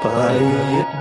पाई।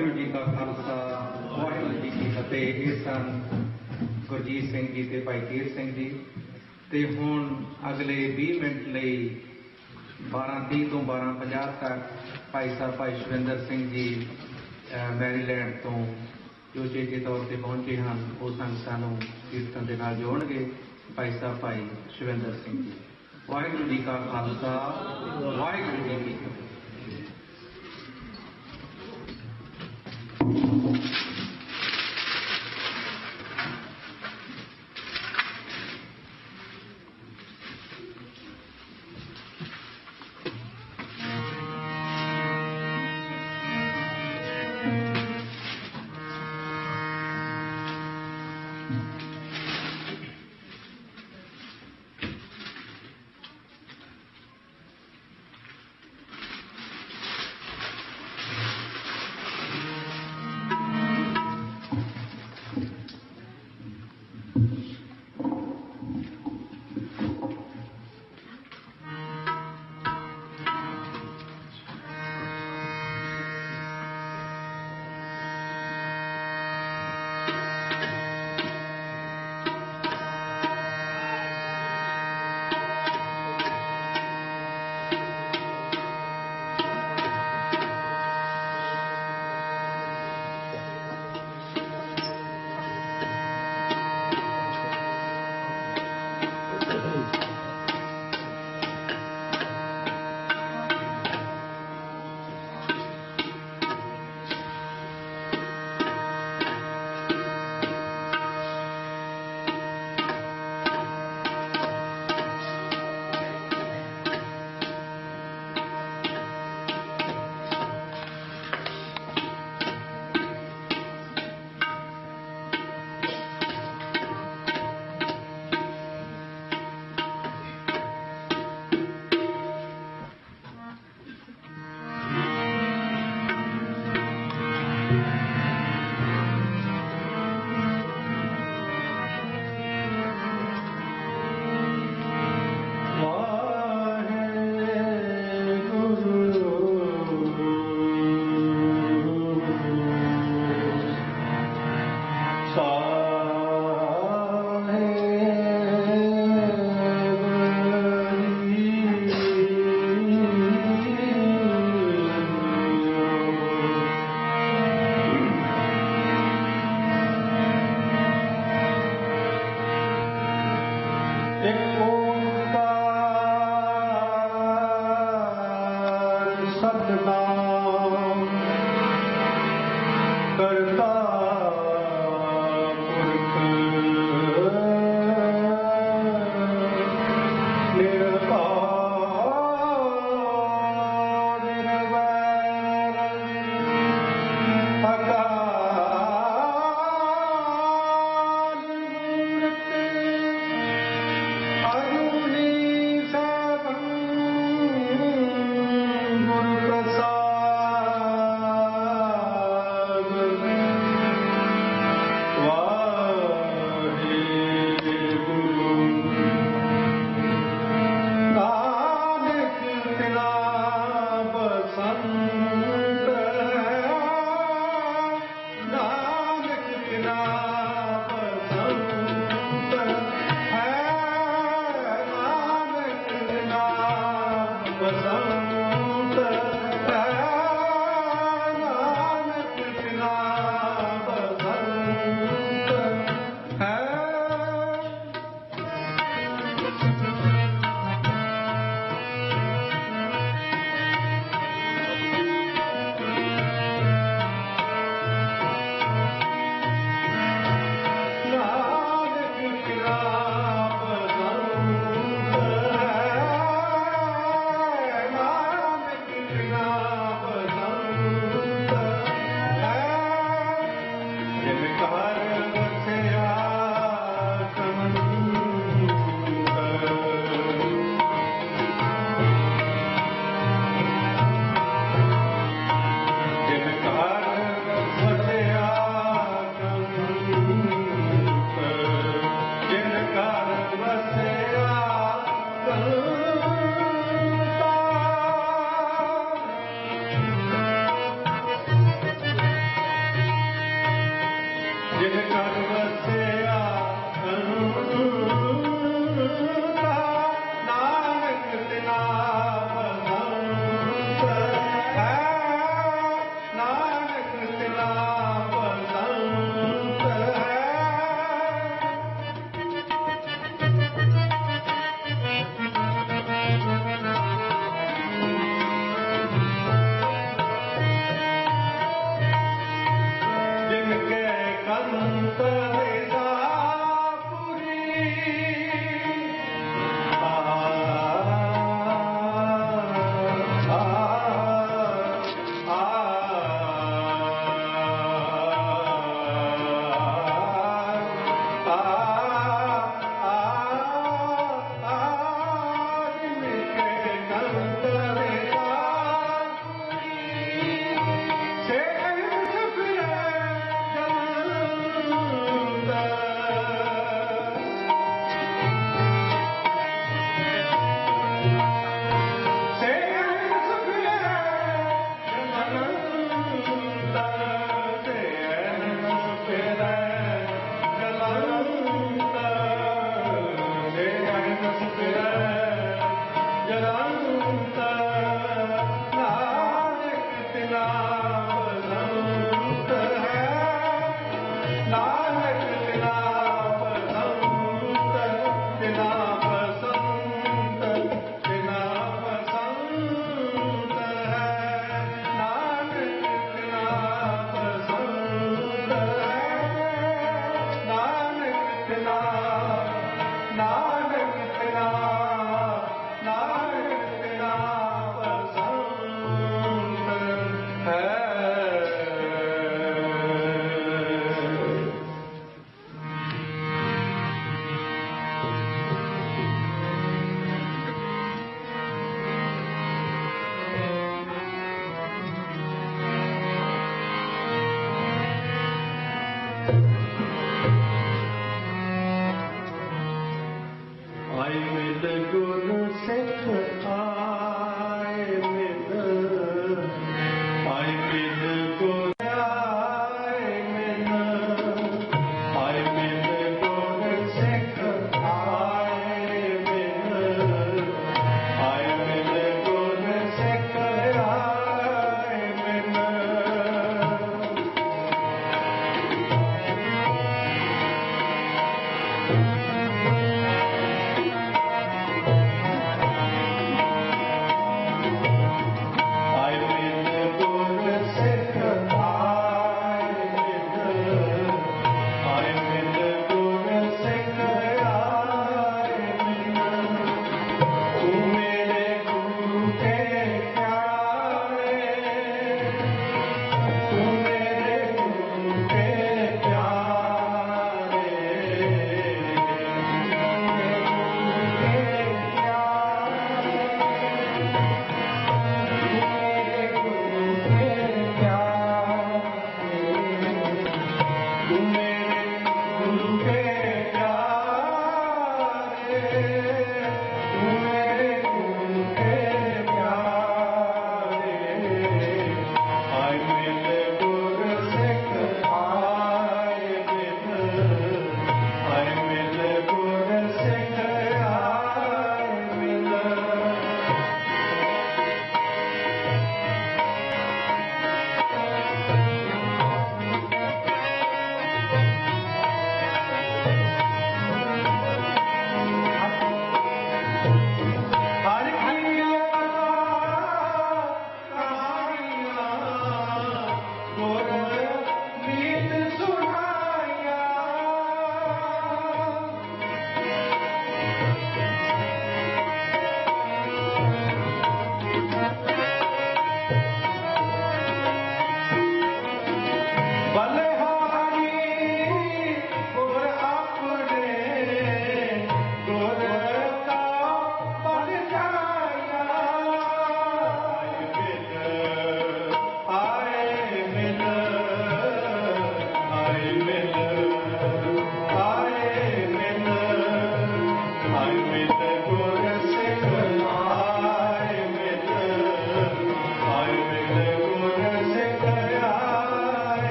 ਵਾਹਿਗੁਰੂ ਜੀ ਕਾ ਖਾਲਸਾ ਵਾਹਿਗੁਰੂ ਜੀ ਕੀ ਫਤਿਹ। ਇਹ ਸਨ ਗੁਰਜੀਤ ਸਿੰਘ ਜੀ ਤੇ ਭਾਈ ਕੀਰ ਸਿੰਘ ਜੀ। ਤੇ ਹੁਣ ਅਗਲੇ 20 ਮਿੰਟ ਲਈ 12:30 ਤੋਂ 12:50 ਤੱਕ ਭਾਈ ਸਾਹਿਬ ਭਾਈ ਸ਼ਵਿੰਦਰ ਸਿੰਘ ਜੀ ਮੈਰੀਲੈਂਡ ਤੋਂ ਜੋ ਚੇਤੇ ਤੌਰ ਤੇ ਪਹੁੰਚੇ ਹਨ ਉਹ ਸੰਗਤਾਂ ਨੂੰ ਕੀਰਤਨ ਦੇ ਨਾਲ ਜੋੜਨਗੇ। ਭਾਈ ਸਾਹਿਬ ਭਾਈ ਸ਼ਵਿੰਦਰ ਸਿੰਘ ਜੀ। ਵਾਹਿਗੁਰੂ ਜੀ ਕਾ ਖਾਲਸਾ ਵਾਹਿਗੁਰੂ ਜੀ ਕੀ ਫਤਿਹ।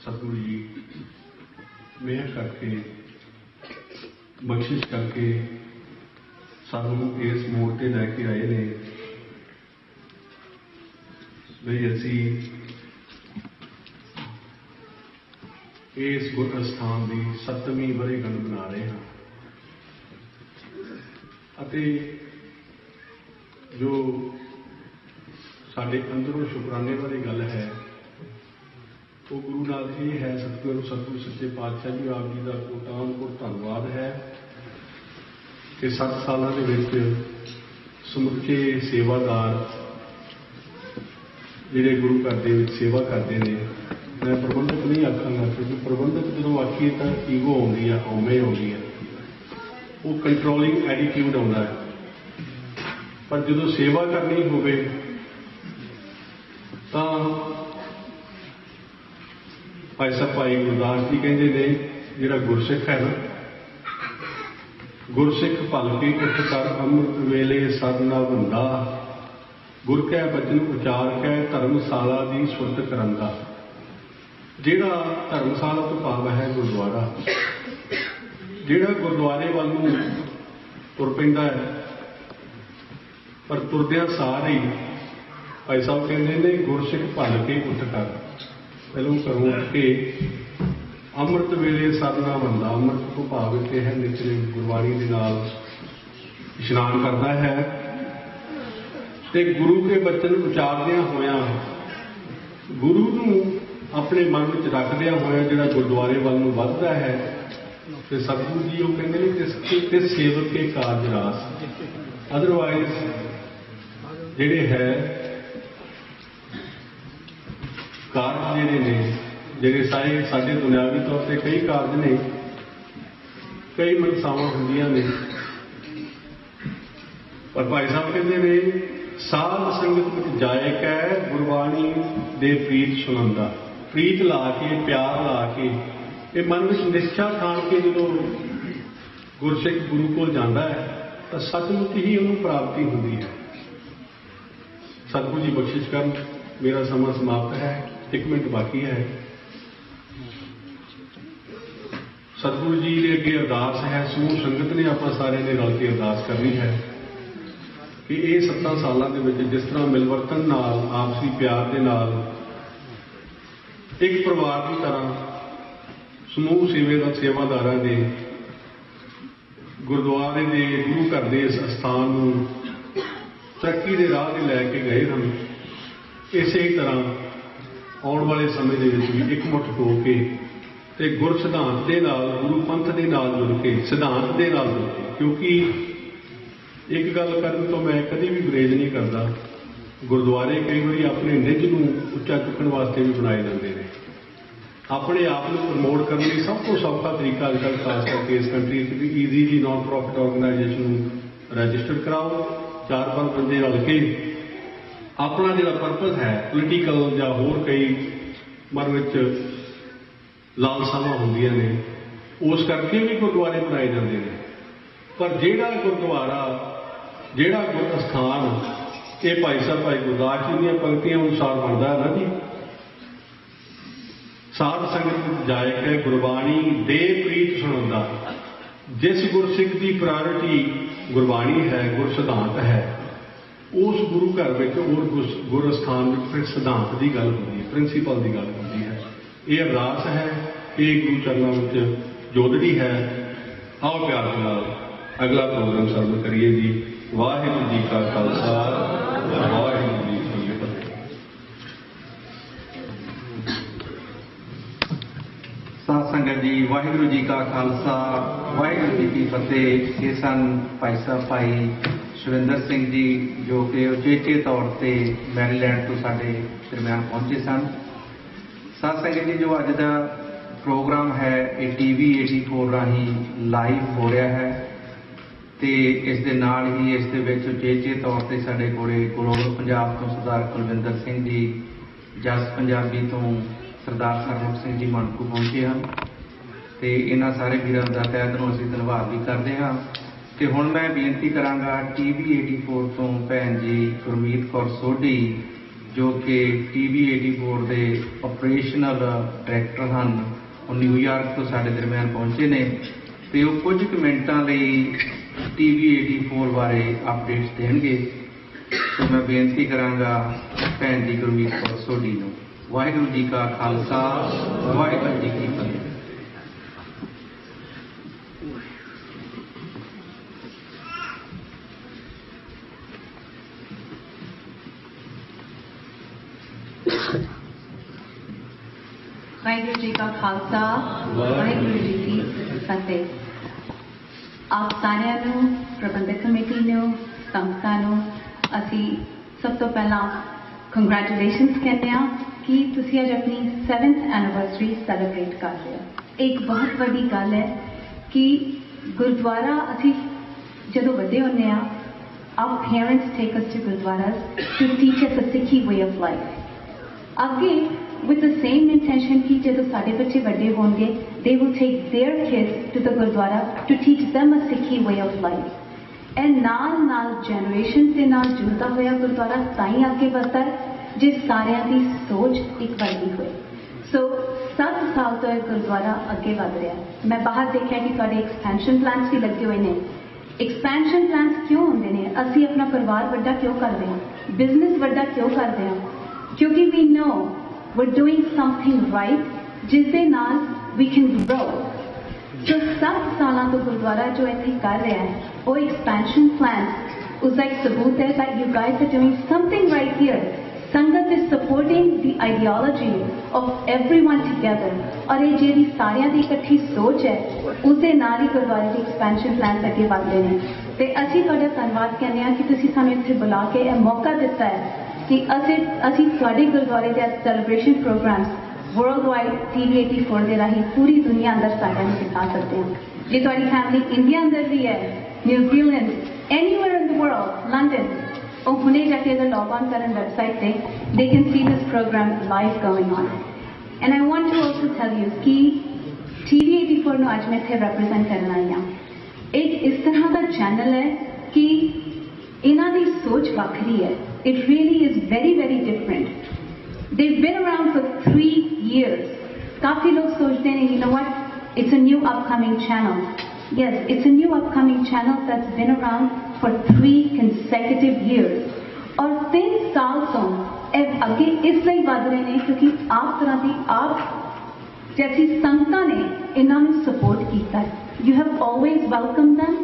सतगुरु जी मेहर करके बख्शिश करके सानू इस मोड़ ते लैके आए ने भी असी इस गुर अस्थान की 7वीं वर्षगांठ मना रहे हैं अते जो साडे अंदरों शुकराने वाली गल है वो गुरु नाल ये है सतगुरु सच्चे पातशाह जी आप जी का कोटान को धन्यवाद है कि 7 सालों के विच समुचे सेवादार जिहड़े गुरु घर दे विच सेवा करते हैं मैं प्रबंधक नहीं आखांगा क्योंकि प्रबंधक जो आखीए तो ईगो आउंदी है औमे आउंदी है वो कंट्रोलिंग एटीट्यूड आउंदा है पर जो सेवा करनी होवे तां भाई साहब भाई गुरदास जी कहते ने जिहड़ा गुरसिख है ना गुरसिख भल के उठ कर अमृत वेले सदना बंदा गुर कै बचन उचार कै धर्मशाला की सुरत करंदा जिहड़ा धर्मशाला तो भाव है गुरुद्वारा जिहड़ा गुरुद्वारे वाल नूं तुर पैंदा है पर तुरदियां सार ही भाई साहब कहते ने गुरसिख भल के उठ कर पहलों घरों उठ के अमृत वेले सरना बंदा अमृत को भाव के है निचले गुरबाणी के नाल इशनान करता है ते गुरु के बचन उचारदियां होया गुरु नूं अपने मन में रखदियां होया जिहड़ा गुरुद्वारे वाल नूं वधदा है ते सतगुरु जी वो कहंदे ने कि सेवक के कारज रास अदरवाइज जिहड़े है कारज जिहड़े ने जिहड़े साडे दुनियावी तौर पर कई कारज ने कई मनसावां हुंदियां ने पर भाई साहब कहते ने साध संगत विच जाए कै गुरबाणी दे प्रीत सुनांदा प्रीत ला के प्यार ला के ये मन में निष्ठा ठाण के जो गुरसिख गुरु को जाता है तो सचमुच ही उन्होंने प्राप्ति होती है। सतगुरु जी बख्शिश कर मेरा समा समाप्त है 1 मिनट बाकी है। सतगुरु जी के अगे अरदास है समूह संगत ने आप सारे ने रल के अरदास करनी है कि ये 7 सालों के जिस तरह मिलवर्तन नाल आपसी प्यार के नाल एक परिवार की तरह समूह सेवादारां दे गुरुद्वारे के गुरु घर के इस अस्थान को तरक्की के राह से लैके गए हम इस तरह आने वाले समय के एकमुठ हो के ते गुर सिद्धांत के नाल गुरु पंथ के नाल जुड़ के सिद्धांत के नाल जुड़ के क्योंकि एक गल करने तो मैं कभी भी गुरेज नहीं करता ਗੁਰਦੁਆਰੇ ਕਈ ਵਾਰੀ ਆਪਣੇ ਨਿੱਜ ਨੂੰ ਉੱਚਾ ਚੁੱਕਣ ਵਾਸਤੇ ਵੀ ਬਣਾਏ ਜਾਂਦੇ ਨੇ। ਆਪਣੇ ਆਪ ਨੂੰ ਪ੍ਰਮੋਟ ਕਰਨ ਲਈ ਸਭ ਤੋਂ ਸੌਖਾ ਤਰੀਕਾ ਅੱਜ ਕੱਲ੍ਹ ਖਾਸ ਕਰਕੇ ਇਸ ਕੰਟਰੀ 'ਚ ਵੀ ਈਜ਼ੀਲੀ ਨਾਨ ਪ੍ਰੋਫਿਟ ਆਰਗੇਨਾਈਜੇਸ਼ਨ ਨੂੰ ਰਜਿਸਟਰ ਕਰਾਓ, 4-5 ਬੰਦੇ ਰਲ ਕੇ ਆਪਣਾ ਜਿਹੜਾ ਪਰਪਸ ਹੈ ਪੋਲੀਟੀਕਲ ਜਾਂ ਹੋਰ ਕਈ ਮਨ ਵਿੱਚ ਲਾਲਸਾਵਾਂ ਹੁੰਦੀਆਂ ਨੇ, ਉਸ ਕਰਕੇ ਵੀ ਗੁਰਦੁਆਰੇ ਬਣਾਏ ਜਾਂਦੇ ਨੇ। ਪਰ ਜਿਹੜਾ ਗੁਰਦੁਆਰਾ, ਜਿਹੜਾ ਗੁਰ ਅਸਥਾਨ ਇਹ ਭਾਈ ਸਾਹਿਬ ਭਾਈ ਗੁਰਦਾਸ ਜੀ ਦੀਆਂ ਪੰਕਤੀਆਂ ਅਨੁਸਾਰ ਬਣਦਾ ਹੈ ਨਾ ਜੀ, ਸਾਧ ਸੰਗਤ ਵਿੱਚ ਜਾਇ ਕੇ ਗੁਰਬਾਣੀ ਦੇ ਪ੍ਰੀਤ ਸੁਣਾਉਂਦਾ। ਜਿਸ ਗੁਰਸਿੱਖ ਦੀ ਪ੍ਰਾਇਰਟੀ ਗੁਰਬਾਣੀ ਹੈ, ਗੁਰ ਸਿਧਾਂਤ ਹੈ, ਉਸ ਗੁਰੂ ਘਰ ਵਿੱਚ ਔਰ ਗੁਰ ਅਸਥਾਨ ਵਿੱਚ ਫਿਰ ਸਿਧਾਂਤ ਦੀ ਗੱਲ ਹੁੰਦੀ ਹੈ, ਪ੍ਰਿੰਸੀਪਲ ਦੀ ਗੱਲ ਹੁੰਦੀ ਹੈ। ਇਹ ਅਰਦਾਸ ਹੈ, ਇਹ ਗੁਰੂ ਚਰਨਾਂ ਵਿੱਚ ਜੋਦੜੀ ਹੈ। ਆਓ ਪਿਆਰ ਦੇ ਨਾਲ ਅਗਲਾ ਪ੍ਰੋਗਰਾਮ ਸਰਵ ਕਰੀਏ ਜੀ। ਵਾਹਿਗੁਰੂ ਜੀ ਕਾ ਖਾਲਸਾ, ਵਾਹਿਗੁਰੂ ਜੀ ਕੀ ਫਤਿਹ। ਸਾਧ ਸੰਗਤ ਜੀ, ਵਾਹਿਗੁਰੂ ਜੀ ਕਾ ਖਾਲਸਾ, ਵਾਹਿਗੁਰੂ ਜੀ ਕੀ ਫਤਿਹ। ਇਹ ਸਨ ਭਾਈ ਸਾਹਿਬ ਭਾਈ ਸੁਰਿੰਦਰ ਸਿੰਘ ਜੀ, ਜੋ ਕਿ ਉਚੇਚੇ ਤੌਰ ਤੇ ਮੈਰੀਲੈਂਡ ਤੋਂ ਸਾਡੇ ਦਰਮਿਆਨ ਪਹੁੰਚੇ ਸਨ। ਸਾਧ ਸੰਗਤ ਜੀ, ਜੋ ਅੱਜ ਦਾ ਪ੍ਰੋਗਰਾਮ ਹੈ ਇਹ TV 84 ਰਾਹੀਂ ਲਾਈਵ ਹੋ ਰਿਹਾ ਹੈ ਤੇ ਇਸ ਦੇ ਨਾਲ ਹੀ ਇਸ ਦੇ ਵਿੱਚ ਉਚੇਚੇ ਤੌਰ ਤੇ ਸਾਡੇ ਕੋਲੇ ਗਲੋਬਲ ਪੰਜਾਬ ਤੋਂ ਸਰਦਾਰ ਕੁਲਵਿੰਦਰ ਸਿੰਘ ਜੀ, ਜਸ ਪੰਜਾਬੀ ਤੋਂ ਸਰਦਾਰ ਸਰਮੁਖ ਸਿੰਘ ਜੀ ਮਣਕੂ ਪਹੁੰਚੇ ਹਨ ਤੇ ਇਹਨਾਂ ਸਾਰੇ ਵੀਰਾਂ ਦਾ ਤਹਿ ਦਿਲੋਂ ਅਸੀਂ ਧੰਨਵਾਦ ਵੀ ਕਰਦੇ ਹਾਂ। ਤੇ ਹੁਣ ਮੈਂ ਬੇਨਤੀ ਕਰਾਂਗਾ TV 84 ਤੋਂ ਭੈਣ ਜੀ ਗੁਰਮੀਤ ਕੌਰ ਸੋਢੀ, ਜੋ ਕਿ TV 84 ਦੇ ਆਪਰੇਸ਼ਨਲ ਡਾਇਰੈਕਟਰ ਹਨ, ਉਹ ਨਿਊਯਾਰਕ ਤੋਂ ਸਾਡੇ ਦਰਮਿਆਨ ਪਹੁੰਚੇ ਨੇ ਤੇ ਉਹ ਕੁਝ ਕੁ ਮਿੰਟਾਂ ਲਈ TV 84 ਬਾਰੇ ਅਪਡੇਟਸ ਦੇਣਗੇ। ਤੇ ਮੈਂ ਬੇਨਤੀ ਕਰਾਂਗਾ ਭੈਣ ਜੀ ਗੁਰਮੀਤ ਕੌਰ ਸੋਢੀ ਨੂੰ। ਵਾਹਿਗੁਰੂ ਜੀ ਕਾ ਖਾਲਸਾ, ਵਾਹਿਗੁਰੂ ਜੀ ਕੀ ਫਤਿਹ। ਵਾਹਿਗੁਰੂ ਜੀ ਕਾ ਖਾਲਸਾ, ਵਾਹਿਗੁਰੂ ਜੀ ਕੀ ਫਤਿਹ। ਆਪ ਸਾਰਿਆਂ ਨੂੰ, ਪ੍ਰਬੰਧਕ ਕਮੇਟੀ ਨੂੰ, ਸੰਸਥਾ ਨੂੰ ਅਸੀਂ ਸਭ ਤੋਂ ਪਹਿਲਾਂ ਕੰਗ੍ਰੈਚੁਲੇਸ਼ਨਸ ਕਹਿੰਦੇ ਹਾਂ ਕਿ ਤੁਸੀਂ ਅੱਜ ਆਪਣੀ 7th ਐਨੀਵਰਸਰੀ ਸੈਲੀਬ੍ਰੇਟ ਕਰ ਰਹੇ ਹੋ। ਇੱਕ ਬਹੁਤ ਵੱਡੀ ਗੱਲ ਹੈ ਕਿ ਗੁਰਦੁਆਰਾ ਅਸੀਂ ਜਦੋਂ ਵੱਡੇ ਹੁੰਦੇ ਹਾਂ, our parents take us to gurdwaras to teach us a Sikhi way of life. ਅੱਗੇ with the same intention ਕਿ ਜਦੋਂ ਸਾਡੇ ਬੱਚੇ ਵੱਡੇ ਹੋਣਗੇ, they will take their kids to the Gurdwara to teach them a Sikhi way of life. And ਨਾਲ generation ਦੇ ਨਾਲ ਜੁੜਦਾ ਹੋਇਆ ਗੁਰਦੁਆਰਾ ਤਾਂ ਹੀ ਅੱਗੇ ਵੱਧਦਾ ਜੇ ਸਾਰਿਆਂ ਦੀ ਸੋਚ ਇੱਕ ਵਰਗੀ ਹੋਏ। ਸੋ 7 ਸਾਲ ਤੋਂ ਇਹ ਗੁਰਦੁਆਰਾ ਅੱਗੇ ਵੱਧ ਰਿਹਾ। ਮੈਂ ਬਾਹਰ ਦੇਖਿਆ ਕਿ ਤੁਹਾਡੇ ਐਕਸਪੈਂਸ਼ਨ ਪਲਾਨਸ ਵੀ ਲੱਗੇ ਹੋਏ ਨੇ। ਐਕਸਪੈਂਸ਼ਨ ਪਲਾਨਸ ਕਿਉਂ ਹੁੰਦੇ ਨੇ? ਅਸੀਂ ਆਪਣਾ ਪਰਿਵਾਰ ਵੱਡਾ ਕਿਉਂ ਕਰਦੇ ਹਾਂ, ਬਿਜ਼ਨਸ ਵੱਡਾ ਕਿਉਂ ਕਰਦੇ ਹਾਂ? ਕਿਉਂਕਿ we know we're doing something right, ਜਿਸ ਦੇ ਨਾਲ we can grow. ਜੋ 7 ਸਾਲਾਂ ਤੋਂ ਗੁਰਦੁਆਰਾ ਜੋ ਇੱਥੇ ਕਰ ਰਿਹਾ ਹੈ, ਉਹ ਐਕਸਪੈਂਸ਼ਨ ਪਲਾਨਸ ਉਸਦਾ ਇੱਕ ਸਬੂਤ ਹੈ that you guys are doing something right here. ਸੰਗਤ is supporting the ideology of everyone together. ਔਰ ਇਹ ਜਿਹੜੀ ਸਾਰਿਆਂ ਦੀ ਇਕੱਠੀ ਸੋਚ ਹੈ, ਉਸਦੇ ਨਾਲ ਹੀ ਗੁਰਦੁਆਰੇ ਦੇ ਐਕਸਪੈਂਸ਼ਨ ਪਲਾਨਸ ਅੱਗੇ ਵਧਦੇ ਨੇ। ਤੇ ਅਸੀਂ ਤੁਹਾਡਾ ਧੰਨਵਾਦ ਕਹਿੰਦੇ ਹਾਂ ਕਿ ਤੁਸੀਂ ਸਾਨੂੰ ਇੱਥੇ ਬੁਲਾ ਕੇ ਇਹ ਮੌਕਾ ਦਿੱਤਾ ਹੈ ਕਿ ਅਸੀਂ ਤੁਹਾਡੇ ਗੁਰਦੁਆਰੇ ਦੇ ਸੈਲੀਬ੍ਰੇਸ਼ਨ ਪ੍ਰੋਗਰਾਮਸ ਵਰਲਡ-ਵਾਈਡ TV 84 ਦੇ ਰਾਹੀਂ ਪੂਰੀ ਦੁਨੀਆ ਅੰਦਰ ਸਾਰਿਆਂ ਨੂੰ ਦਿਖਾ ਸਕਦੇ ਹਾਂ। ਜੇ ਤੁਹਾਡੀ ਫੈਮਿਲੀ ਇੰਡੀਆ ਅੰਦਰ ਵੀ ਹੈ, New Zealand, anywhere in the world, London, ਉਹ ਹੁਣੇ ਜਾ ਕੇ ਅਗਰ ਲੌਗ ਆਨ ਕਰਨ ਵੈਬਸਾਈਟ ਤੇ, they can see this program live going on. And I want to also tell you ਕਿ TV 84 ਨੂੰ ਅੱਜ ਮੈਂ ਇੱਥੇ represent ਕਰਨ ਆਈ ਹਾਂ। ਇੱਕ ਇਸ ਤਰ੍ਹਾਂ ਦਾ ਚੈਨਲ ਹੈ ਕਿ ਇਹਨਾਂ ਦੀ ਸੋਚ ਵੱਖਰੀ ਹੈ। It really is very, very different. They've been around for 3 years. काफी लोग सोचते हैं, you know what, it's a new upcoming channel. Yes, it's a new upcoming channel that's been around for 3 consecutive years. और 3 साल ਤੋਂ ਇਹ ਅੱਗੇ ਇਸ ਲਈ ਵਧ ਰਹੇ ਨੇ ਕਿਉਂਕਿ ਆਪ ਤਰ੍ਹਾਂ ਦੀ ਆਪ ਜੈਸੀ ਸੰਗਤਾਂ ਨੇ ਇਹਨਾਂ ਨੂੰ ਸਪੋਰਟ ਕੀਤਾ। You have always welcomed them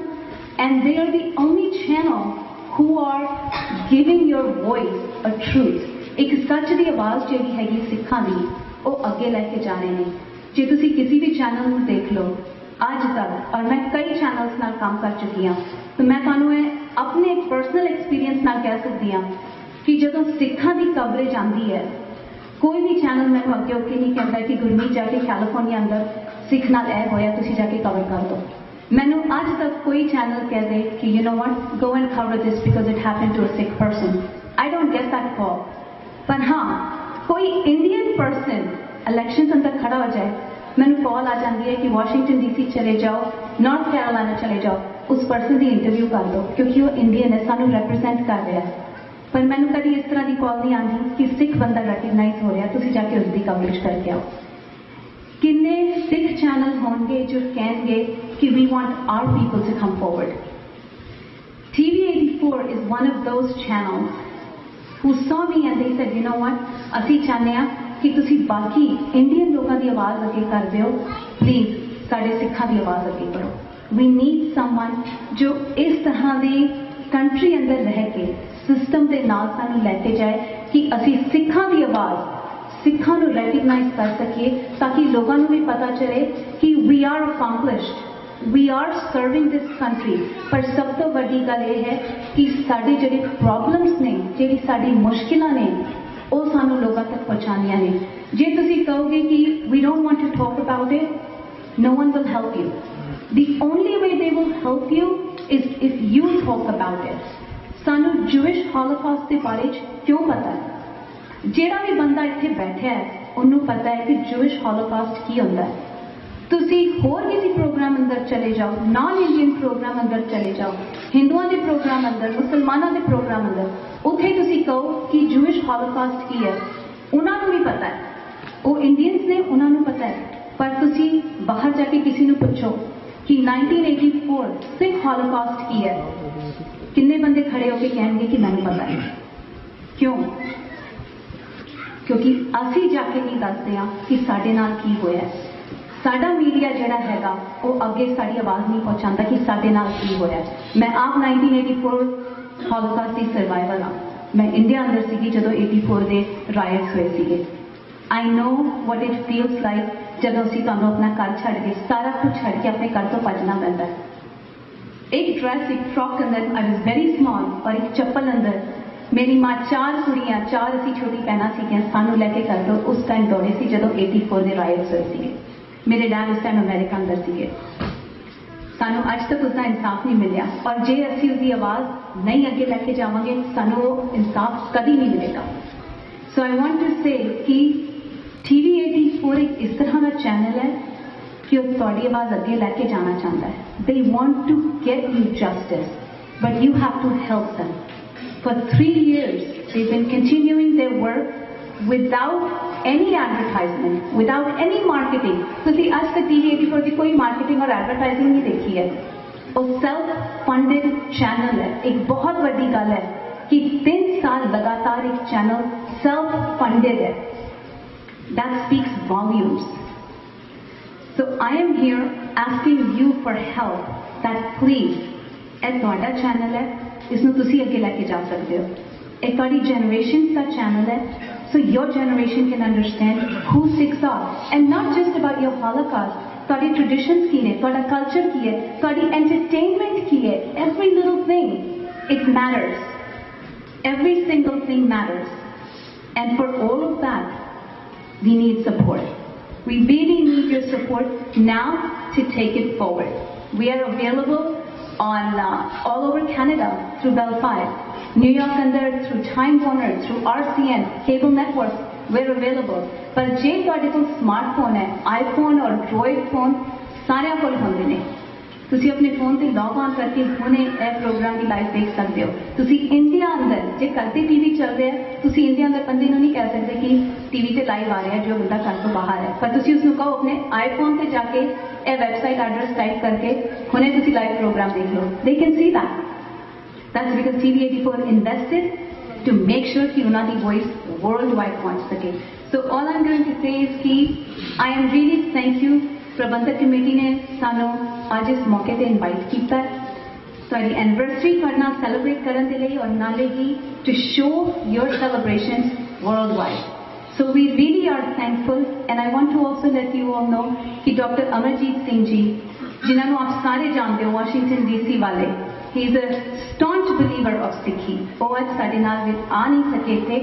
and they are the only channel who are giving your voice a truth. ਇੱਕ ਸੱਚ ਦੀ ਆਵਾਜ਼ ਜਿਹੜੀ ਹੈਗੀ ਸਿੱਖਾਂ ਦੀ, ਉਹ ਅੱਗੇ ਲੈ ਕੇ ਜਾ ਰਹੇ ਨੇ। ਜੇ ਤੁਸੀਂ ਕਿਸੇ ਵੀ ਚੈਨਲ ਨੂੰ ਦੇਖ ਲਓ ਅੱਜ ਤੱਕ, ਔਰ ਮੈਂ ਕਈ ਚੈਨਲਸ ਨਾਲ ਕੰਮ ਕਰ ਚੁੱਕੀ ਹਾਂ, ਤਾਂ ਮੈਂ ਤੁਹਾਨੂੰ ਇਹ ਆਪਣੇ ਪਰਸਨਲ ਐਕਸਪੀਰੀਅੰਸ ਨਾਲ ਕਹਿ ਸਕਦੀ ਹਾਂ कि जदों सिखां की कवरेज आती है कोई भी चैनल मैं अगे होके नहीं कहता कि गुरमीत जाके कैलिफोर्निया अंदर सिख नाल ऐ होया तुसीं जाके कवर कर दो। मैनू अज तक कोई चैनल कह दे कि you know what go and cover this because it happened to a Sikh person, I don't get that call. पर हाँ कोई इंडियन पर्सन इलेक्शन अंदर खड़ा हो जाए मैनू कॉल आ जाती है कि वाशिंगटन DC चले जाओ, नॉर्थ कैरोलाइना चले जाओ, उस पर्सन की इंटरव्यू कर दो क्योंकि वो इंडियन है, सानू रिप्रेजेंट कर रहा है। पर मैनू कभी इस तरह की कॉल नहीं आती कि सिख बंदा रिकगनाइज हो रहा तुसीं जाके उसकी कवरेज करके आओ। किन्ने सिख चैनल होंगे जो कहेंगे कि we want our people to come forward. TV84 is one of those channels who saw me and they said, you know what, असी चाहते हैं कि तुसी बाकी इंडियन लोगों की आवाज़ अगे कर दियो, प्लीज़ साढ़े सिखा की आवाज़ अगे करो। वी नीड समवन जो इस तरह की कंट्री अंदर रह के सिस्टम के नाल सानू लैके जाए कि असी सिखा की आवाज़ सिखा नू रैकगनाइज कर सकिए ताकि लोगों को भी पता चले कि we are accomplished, we are serving this country. पर सब तो बड़ी गल यह है कि साड़ी जिहड़ी प्रॉब्लम्स ने जिहड़ी साड़ी मुश्किलां ने वो सानू लोगों तक पहुँचानियां ने। जे तुसीं कहोगे कि we don't want to talk about it, no one will help you. The only way they will help you is if you talk about it. सानू जूइश हॉलोकॉस्ट के बारे क्यों पता है? जिहड़ा भी बंदा इत्थे बैठा है उन्होंने पता है कि जूइश हॉलोकॉस्ट की होंदा है। तुसी होर किसी प्रोग्राम अंदर चले जाओ, नॉन इंडियन प्रोग्राम अंदर चले जाओ, हिंदुओं के प्रोग्राम अंदर, मुसलमानों के प्रोग्राम अंदर, उत्थे तुसी कहो कि जूइश हॉलोकॉस्ट की है, उन्होंने भी पता है, वो इंडियंस ने उन्होंने पता है। पर तुसी बाहर जाके किसी को पूछो कि 1984 सिख हॉलोकॉस्ट की है, किन्ने बंदे खड़े होकर कहेंगे कि मैंने पता है। क्यों? क्योंकि असी जाके नहीं दसते हैं कि साडे नाल की होया। साडा मीडिया जिहड़ा हैगा वो अगे साडी आवाज़ नहीं पहुंचाता कि साडे नाल की होया। मैं आप 1984 हॉलोकॉस्ट की सर्वाइवर हाँ। मैं इंडिया अंदर सीगी जदों 84 के रायट्स हुए सीगे। I know what it feels like जदों असीं तुहानूं अपना घर छड्ड के सारा कुछ छड्ड के अपने घर तो भजना पैंदा है। एक ड्रेस, एक फ्रॉक अंदर आई वॉज वेरी स्मॉल और एक चप्पल अंदर मेरी माँ 4 कुड़ियाँ 4 असी छोटी भैनां सीगियां सानू लैके घर तो उस टाइम दौड़े सी जदों 84 के रायट्स हुए सीगे। मेरे डैड उस टाइम अमेरिका अंदर सीगे। सानू अज तक उसका इंसाफ नहीं मिलिया और जे असी उसकी आवाज़ नहीं अगे लैके जावांगे सानू वो इंसाफ कभी नहीं मिलेगा। सो आई वॉन्ट टू से कि TV84 एक इस तरह का चैनल है कि वो तुहाडी आवाज़ अगे लैके जाना चाहता है। They want to get you justice but you have to help them. For 3 years, they've been continuing their work without any advertisement, without any marketing. तुसी आज तक TV84 की कोई marketing और advertising नहीं देखी है। वो self-funded channel है। एक बहुत बड़ी गल है कि 3 साल लगातार एक चैनल self-funded है। That speaks volumes. So I am here asking you for help. That please, ਇਹ ਤੁਹਾਡਾ चैनल है। इसनूं तुसी अगे लैके जा सकते हो। एक तुहाडी जनरेशन का चैनल है, so your generation can understand who Sikhs are and not just about your Holocaust. तुहाडी traditions की ने, तुहाडा culture की है, तुहाडी entertainment की है, every little thing it matters. Every single thing matters, and for all of that we need support. We really need your support now to take it forward. We are available on all over Canada through Bell 5, New York under through Time Warner, through RCN, cable networks, we're available. पर जे तुहाडे कोल smartphone है, iPhone और Android phone सारिਆਂ ਕੋਲ ਹੁੰਦੇ ਨੇ। ਤੁਸੀਂ ਆਪਣੇ phone ਤੇ ਲੌਗ ਆਨ ਕਰਕੇ ਹੁਣੇ ਇਹ ਪ੍ਰੋਗਰਾਮ ਦੀ ਲਾਈਵ ਦੇਖ ਸਕਦੇ ਹੋ। ਤੁਸੀਂ ਇੰਡੀਆ ਅੰਦਰ ਜੇ ਘਰ ਤੇ ਟੀਵੀ ਚੱਲ ਰਿਹਾ ਹੈ, ਤੁਸੀਂ ਇੰਡੀਆ ਅੰਦਰ ਬੰਦੇ ਨੂੰ ਨਹੀਂ ਕਹਿ ਸਕਦੇ ਕਿ ਟੀਵੀ ਤੇ ਲਾਈਵ ਆ ਰਿਹਾ ਹੈ ਜੋ ਬੰਦਾ ਘਰ ਤੋਂ ਬਾਹਰ ਹੈ। ਪਰ ਤੁਸੀਂ ਉਸ ਨੂੰ ਕਹੋ ਆਪਣੇ ਆਈਫੋਨ ਤੇ ਜਾ ਕੇ ਇਹ ਵੈਬਸਾਈਟ ਐਡਰੈਸ ਟਾਈਪ ਕਰਕੇ ਹੁਣੇ ਤੁਸੀਂ ਲਾਈਵ ਪ੍ਰੋਗਰਾਮ ਦੇਖ ਲਓ। They can see that. That's because TV84 invested to make sure कि उन्हां दी voice worldwide पहुंच सके. So all I'm going to say is कि I am really thank you प्रबंधक कमेटी ने सानू आज इस मौके ते इनवाइट किया तुहाडी एनिवर्सरी करना सेलिब्रेट करने के लिए और नाले ही to show your celebrations worldwide. So we really are thankful and I want to also let you all know कि डॉक्टर अमरजीत सिंह जी जिन्होंने आप सारे जानते हो वाशिंगटन DC वाले He is a staunch believer of Sikhi. ਉਹ ਅੱਜ ਸਾਡੇ ਨਾਲ ਆ ਨਹੀਂ ਸਕੇ ਥੇ,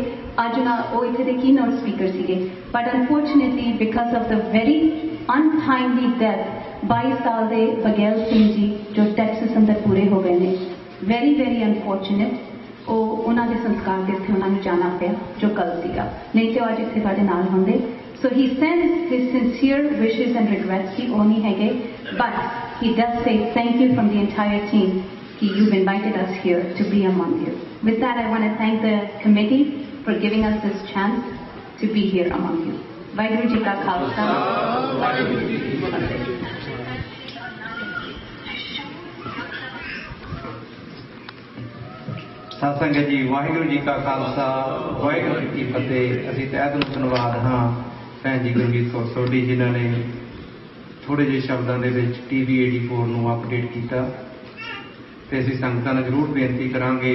ਅੱਜ ਉਹ ਇੱਥੇ ਦੇ keynote speaker ਸੀਗੇ, but unfortunately because of the very untimely death 22 ਸਾਲ ਦੇ ਬਗੇਲ ਸਿੰਘ ਜੀ ਜੋ ਟੈਕਸਸ ਅੰਦਰ ਪੂਰੇ ਹੋ ਗਏ ਨੇ, very very unfortunate, ਉਹਨਾਂ ਦੇ ਸੰਸਕਾਰ ਦੇ ਇੱਥੇ ਉਹਨਾਂ ਨੂੰ ਜਾਣਾ ਪਿਆ ਜੋ ਕੱਲ ਸੀਗਾ, ਨਹੀਂ ਤੇ ਅੱਜ ਇੱਥੇ ਸਾਡੇ ਨਾਲ ਹੁੰਦੇ। So he sends his sincere wishes and regrets ki oni hege, but he does say thank you from the entire team ki you've invited us here to be among you. With that, I want to thank the committee for giving us this chance to be here among you. Vaheguru Ji Ka Khalsa, Vaheguru Ji Ki Fateh. ਸਾਧ ਸੰਗਤ ਜੀ, ਵਾਹਿਗੁਰੂ ਜੀ ਕਾ ਖਾਲਸਾ, ਵਾਹਿਗੁਰੂ ਜੀ ਕੀ ਫਤਿਹ। ਅਸੀਂ ਤਹਿ ਦਿਲੋਂ ਧੰਨਵਾਦ ਹਾਂ ਭੈਣ ਜੀ ਗੁਰਜੀਤ ਕੌਰ ਸੋਢੀ ਜਿਨ੍ਹਾਂ ਨੇ ਥੋੜ੍ਹੇ ਜਿਹੇ ਸ਼ਬਦਾਂ ਦੇ ਵਿੱਚ TV 84 ਨੂੰ ਅਪਡੇਟ ਕੀਤਾ। ਅਤੇ ਅਸੀਂ ਸੰਗਤਾਂ ਨੂੰ ਜ਼ਰੂਰ ਬੇਨਤੀ ਕਰਾਂਗੇ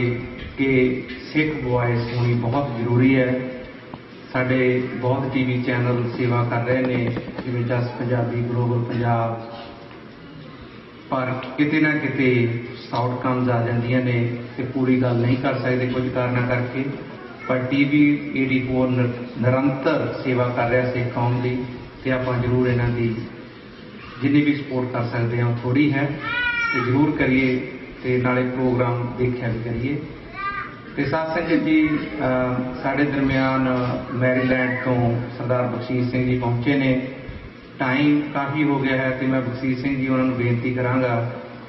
ਕਿ ਸਿੱਖ ਵੌਇਸ ਹੋਣੀ ਬਹੁਤ ਜ਼ਰੂਰੀ ਹੈ। ਸਾਡੇ ਬਹੁਤ TV ਚੈਨਲ ਸੇਵਾ ਕਰ ਰਹੇ ਨੇ, ਜਿਵੇਂ ਜਸ ਪੰਜਾਬੀ, ਗਲੋਬਲ ਪੰਜਾਬ, ਪਰ ਕਿਤੇ ਨਾ ਕਿਤੇ ਆਊਟਕਮਸ ਆ ਜਾਂਦੀਆਂ ਨੇ ਅਤੇ ਪੂਰੀ ਗੱਲ ਨਹੀਂ ਕਰ ਸਕਦੇ ਕੁਝ ਕਾਰਨਾਂ ਕਰਕੇ। ਪਰ TV 84 ਨਿਰੰਤਰ ਸੇਵਾ ਕਰ ਰਿਹਾ ਸਿੱਖ ਕੌਮ ਦੀ, ਅਤੇ ਆਪਾਂ ਜ਼ਰੂਰ ਇਹਨਾਂ ਦੀ ਜਿੰਨੀ ਵੀ ਸਪੋਰਟ ਕਰ ਸਕਦੇ ਹਾਂ ਥੋੜ੍ਹੀ ਹੈ ਅਤੇ ਜ਼ਰੂਰ ਕਰੀਏ, ਅਤੇ ਨਾਲੇ ਪ੍ਰੋਗਰਾਮ ਦੇਖਿਆ ਵੀ ਕਰੀਏ। ਅਤੇ ਸਾਧ ਸੰਗਤ ਜੀ, ਸਾਡੇ ਦਰਮਿਆਨ ਮੈਰੀਲੈਂਡ ਤੋਂ ਸਰਦਾਰ ਬਖਸ਼ੀਸ਼ ਸਿੰਘ ਜੀ ਪਹੁੰਚੇ ਨੇ। ਟਾਈਮ ਕਾਫੀ ਹੋ ਗਿਆ ਹੈ ਅਤੇ ਮੈਂ ਬਖਸ਼ੀਸ਼ ਸਿੰਘ ਜੀ ਉਹਨਾਂ ਨੂੰ ਬੇਨਤੀ ਕਰਾਂਗਾ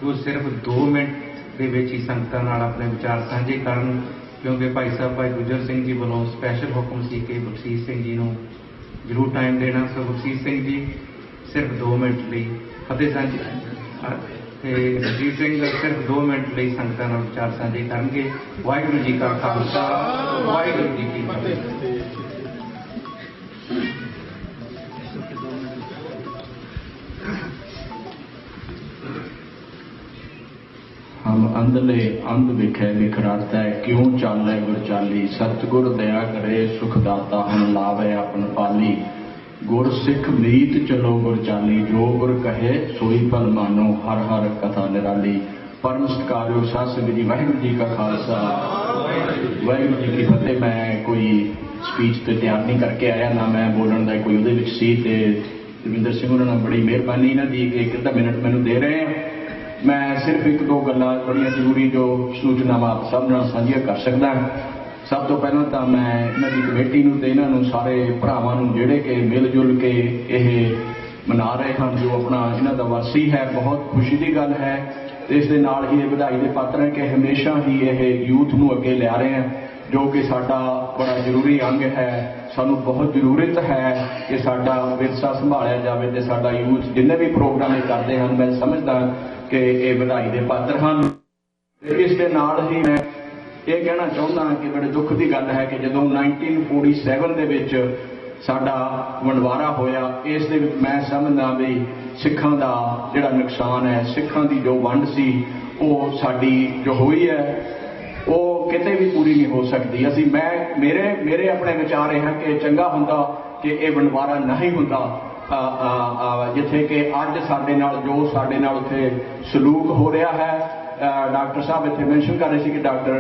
ਕਿ ਉਹ ਸਿਰਫ 2 ਮਿੰਟ ਦੇ ਵਿੱਚ ਹੀ ਸੰਗਤਾਂ ਨਾਲ ਆਪਣੇ ਵਿਚਾਰ ਸਾਂਝੇ ਕਰਨ, ਕਿਉਂਕਿ ਭਾਈ ਸਾਹਿਬ ਭਾਈ ਗੁੱਜਰ ਸਿੰਘ ਜੀ ਵੱਲੋਂ ਸਪੈਸ਼ਲ ਹੁਕਮ ਸੀ ਕਿ ਬਖਸ਼ੀਸ਼ ਸਿੰਘ ਜੀ ਨੂੰ ਜ਼ਰੂਰ ਟਾਈਮ ਦੇਣਾ। ਸੋ ਬਖਸ਼ੀਸ਼ ਸਿੰਘ ਜੀ ਸਿਰਫ 2 ਮਿੰਟ ਲਈ ਫਤਿਹ ਸਾਂਝੇ, ਅਤੇ ਬਖਸ਼ੀਸ਼ ਸਿੰਘ ਸਿਰਫ 2 ਮਿੰਟ ਲਈ ਸੰਗਤਾਂ ਨਾਲ ਵਿਚਾਰ ਸਾਂਝੇ ਕਰਨਗੇ। ਵਾਹਿਗੁਰੂ ਜੀ ਕਾ ਖਾਲਸਾ, ਵਾਹਿਗੁਰੂ ਜੀ ਕੀ ਫਤਿਹ। हम अंधले अंध विखे विखराता है, क्यों चाले गुर चाली, सतगुर दया करे सुख दाता, हम लावे अपन पाली। गुर सिख मीत चलो गुर चाली, जो गुर कहे सोई फल मानो, हर हर कथा निराली। परम सत्कार्यो साध संगत जी, वाहिगुरू जी का खालसा, वाहिगुरू जी की फतेह। मैं कोई स्पीच तो तैयार नहीं करके आया, ना मैं बोलने का कोई उहदे विच सी, ते दविंदर सिंह उन्होंने बड़ी मेहरबानी इन्हां दी कि 1 मिनट मैनूं दे रहे हैं। मैं सिर्फ 1-2 गल्लां बड़ियां जरूरी जो सूचनावां आप सब नाल साझीआं कर सकदा। सब तो पहलां तां मैं इन्हां दी कमेटी नूं ते इन्हां नूं सारे भरावां नूं जिहड़े कि मिल जुल के इह मना रहे हैं जो अपना इन्हां दा वरसी है, बहुत खुशी की गल है। इस दे नाल ही ਵਧਾਈ ਦੇ पात्र है कि हमेशा ही यह यूथ नूं अगे लिया रहे हैं, जो कि साडा बड़ा जरूरी अंग है। सानूं बहुत जरूरत है कि साडा विरसा संभालिया जाए, तो साडा यूथ जिन्ने भी प्रोग्राम करते हैं, मैं समझदा कि ये ਵਧਾਈ ਦੇ पात्र हैं। इस दे नाल ही मैं ये कहना चाहुंदा कि बड़े दुख की गल है कि जदों 1947 दे विच साडा वंडवारा होया, इस दे विच मैं समझदा भी सिखां दा जिहड़ा नुकसान है, सिखां दी जो वंड सी वो साडी जो हुई है वो किते भी पूरी नहीं हो सकती। असी मैं मेरे अपने विचार है कि चंगा हुंदा कि ये वंडवारा नहीं हुंदा, जिथे कि अज साडे नाल जो साडे नाल उत्थे सलूक हो रहा है। डॉक्टर साहब इत्थे मैंशन कर रहे थे कि डॉक्टर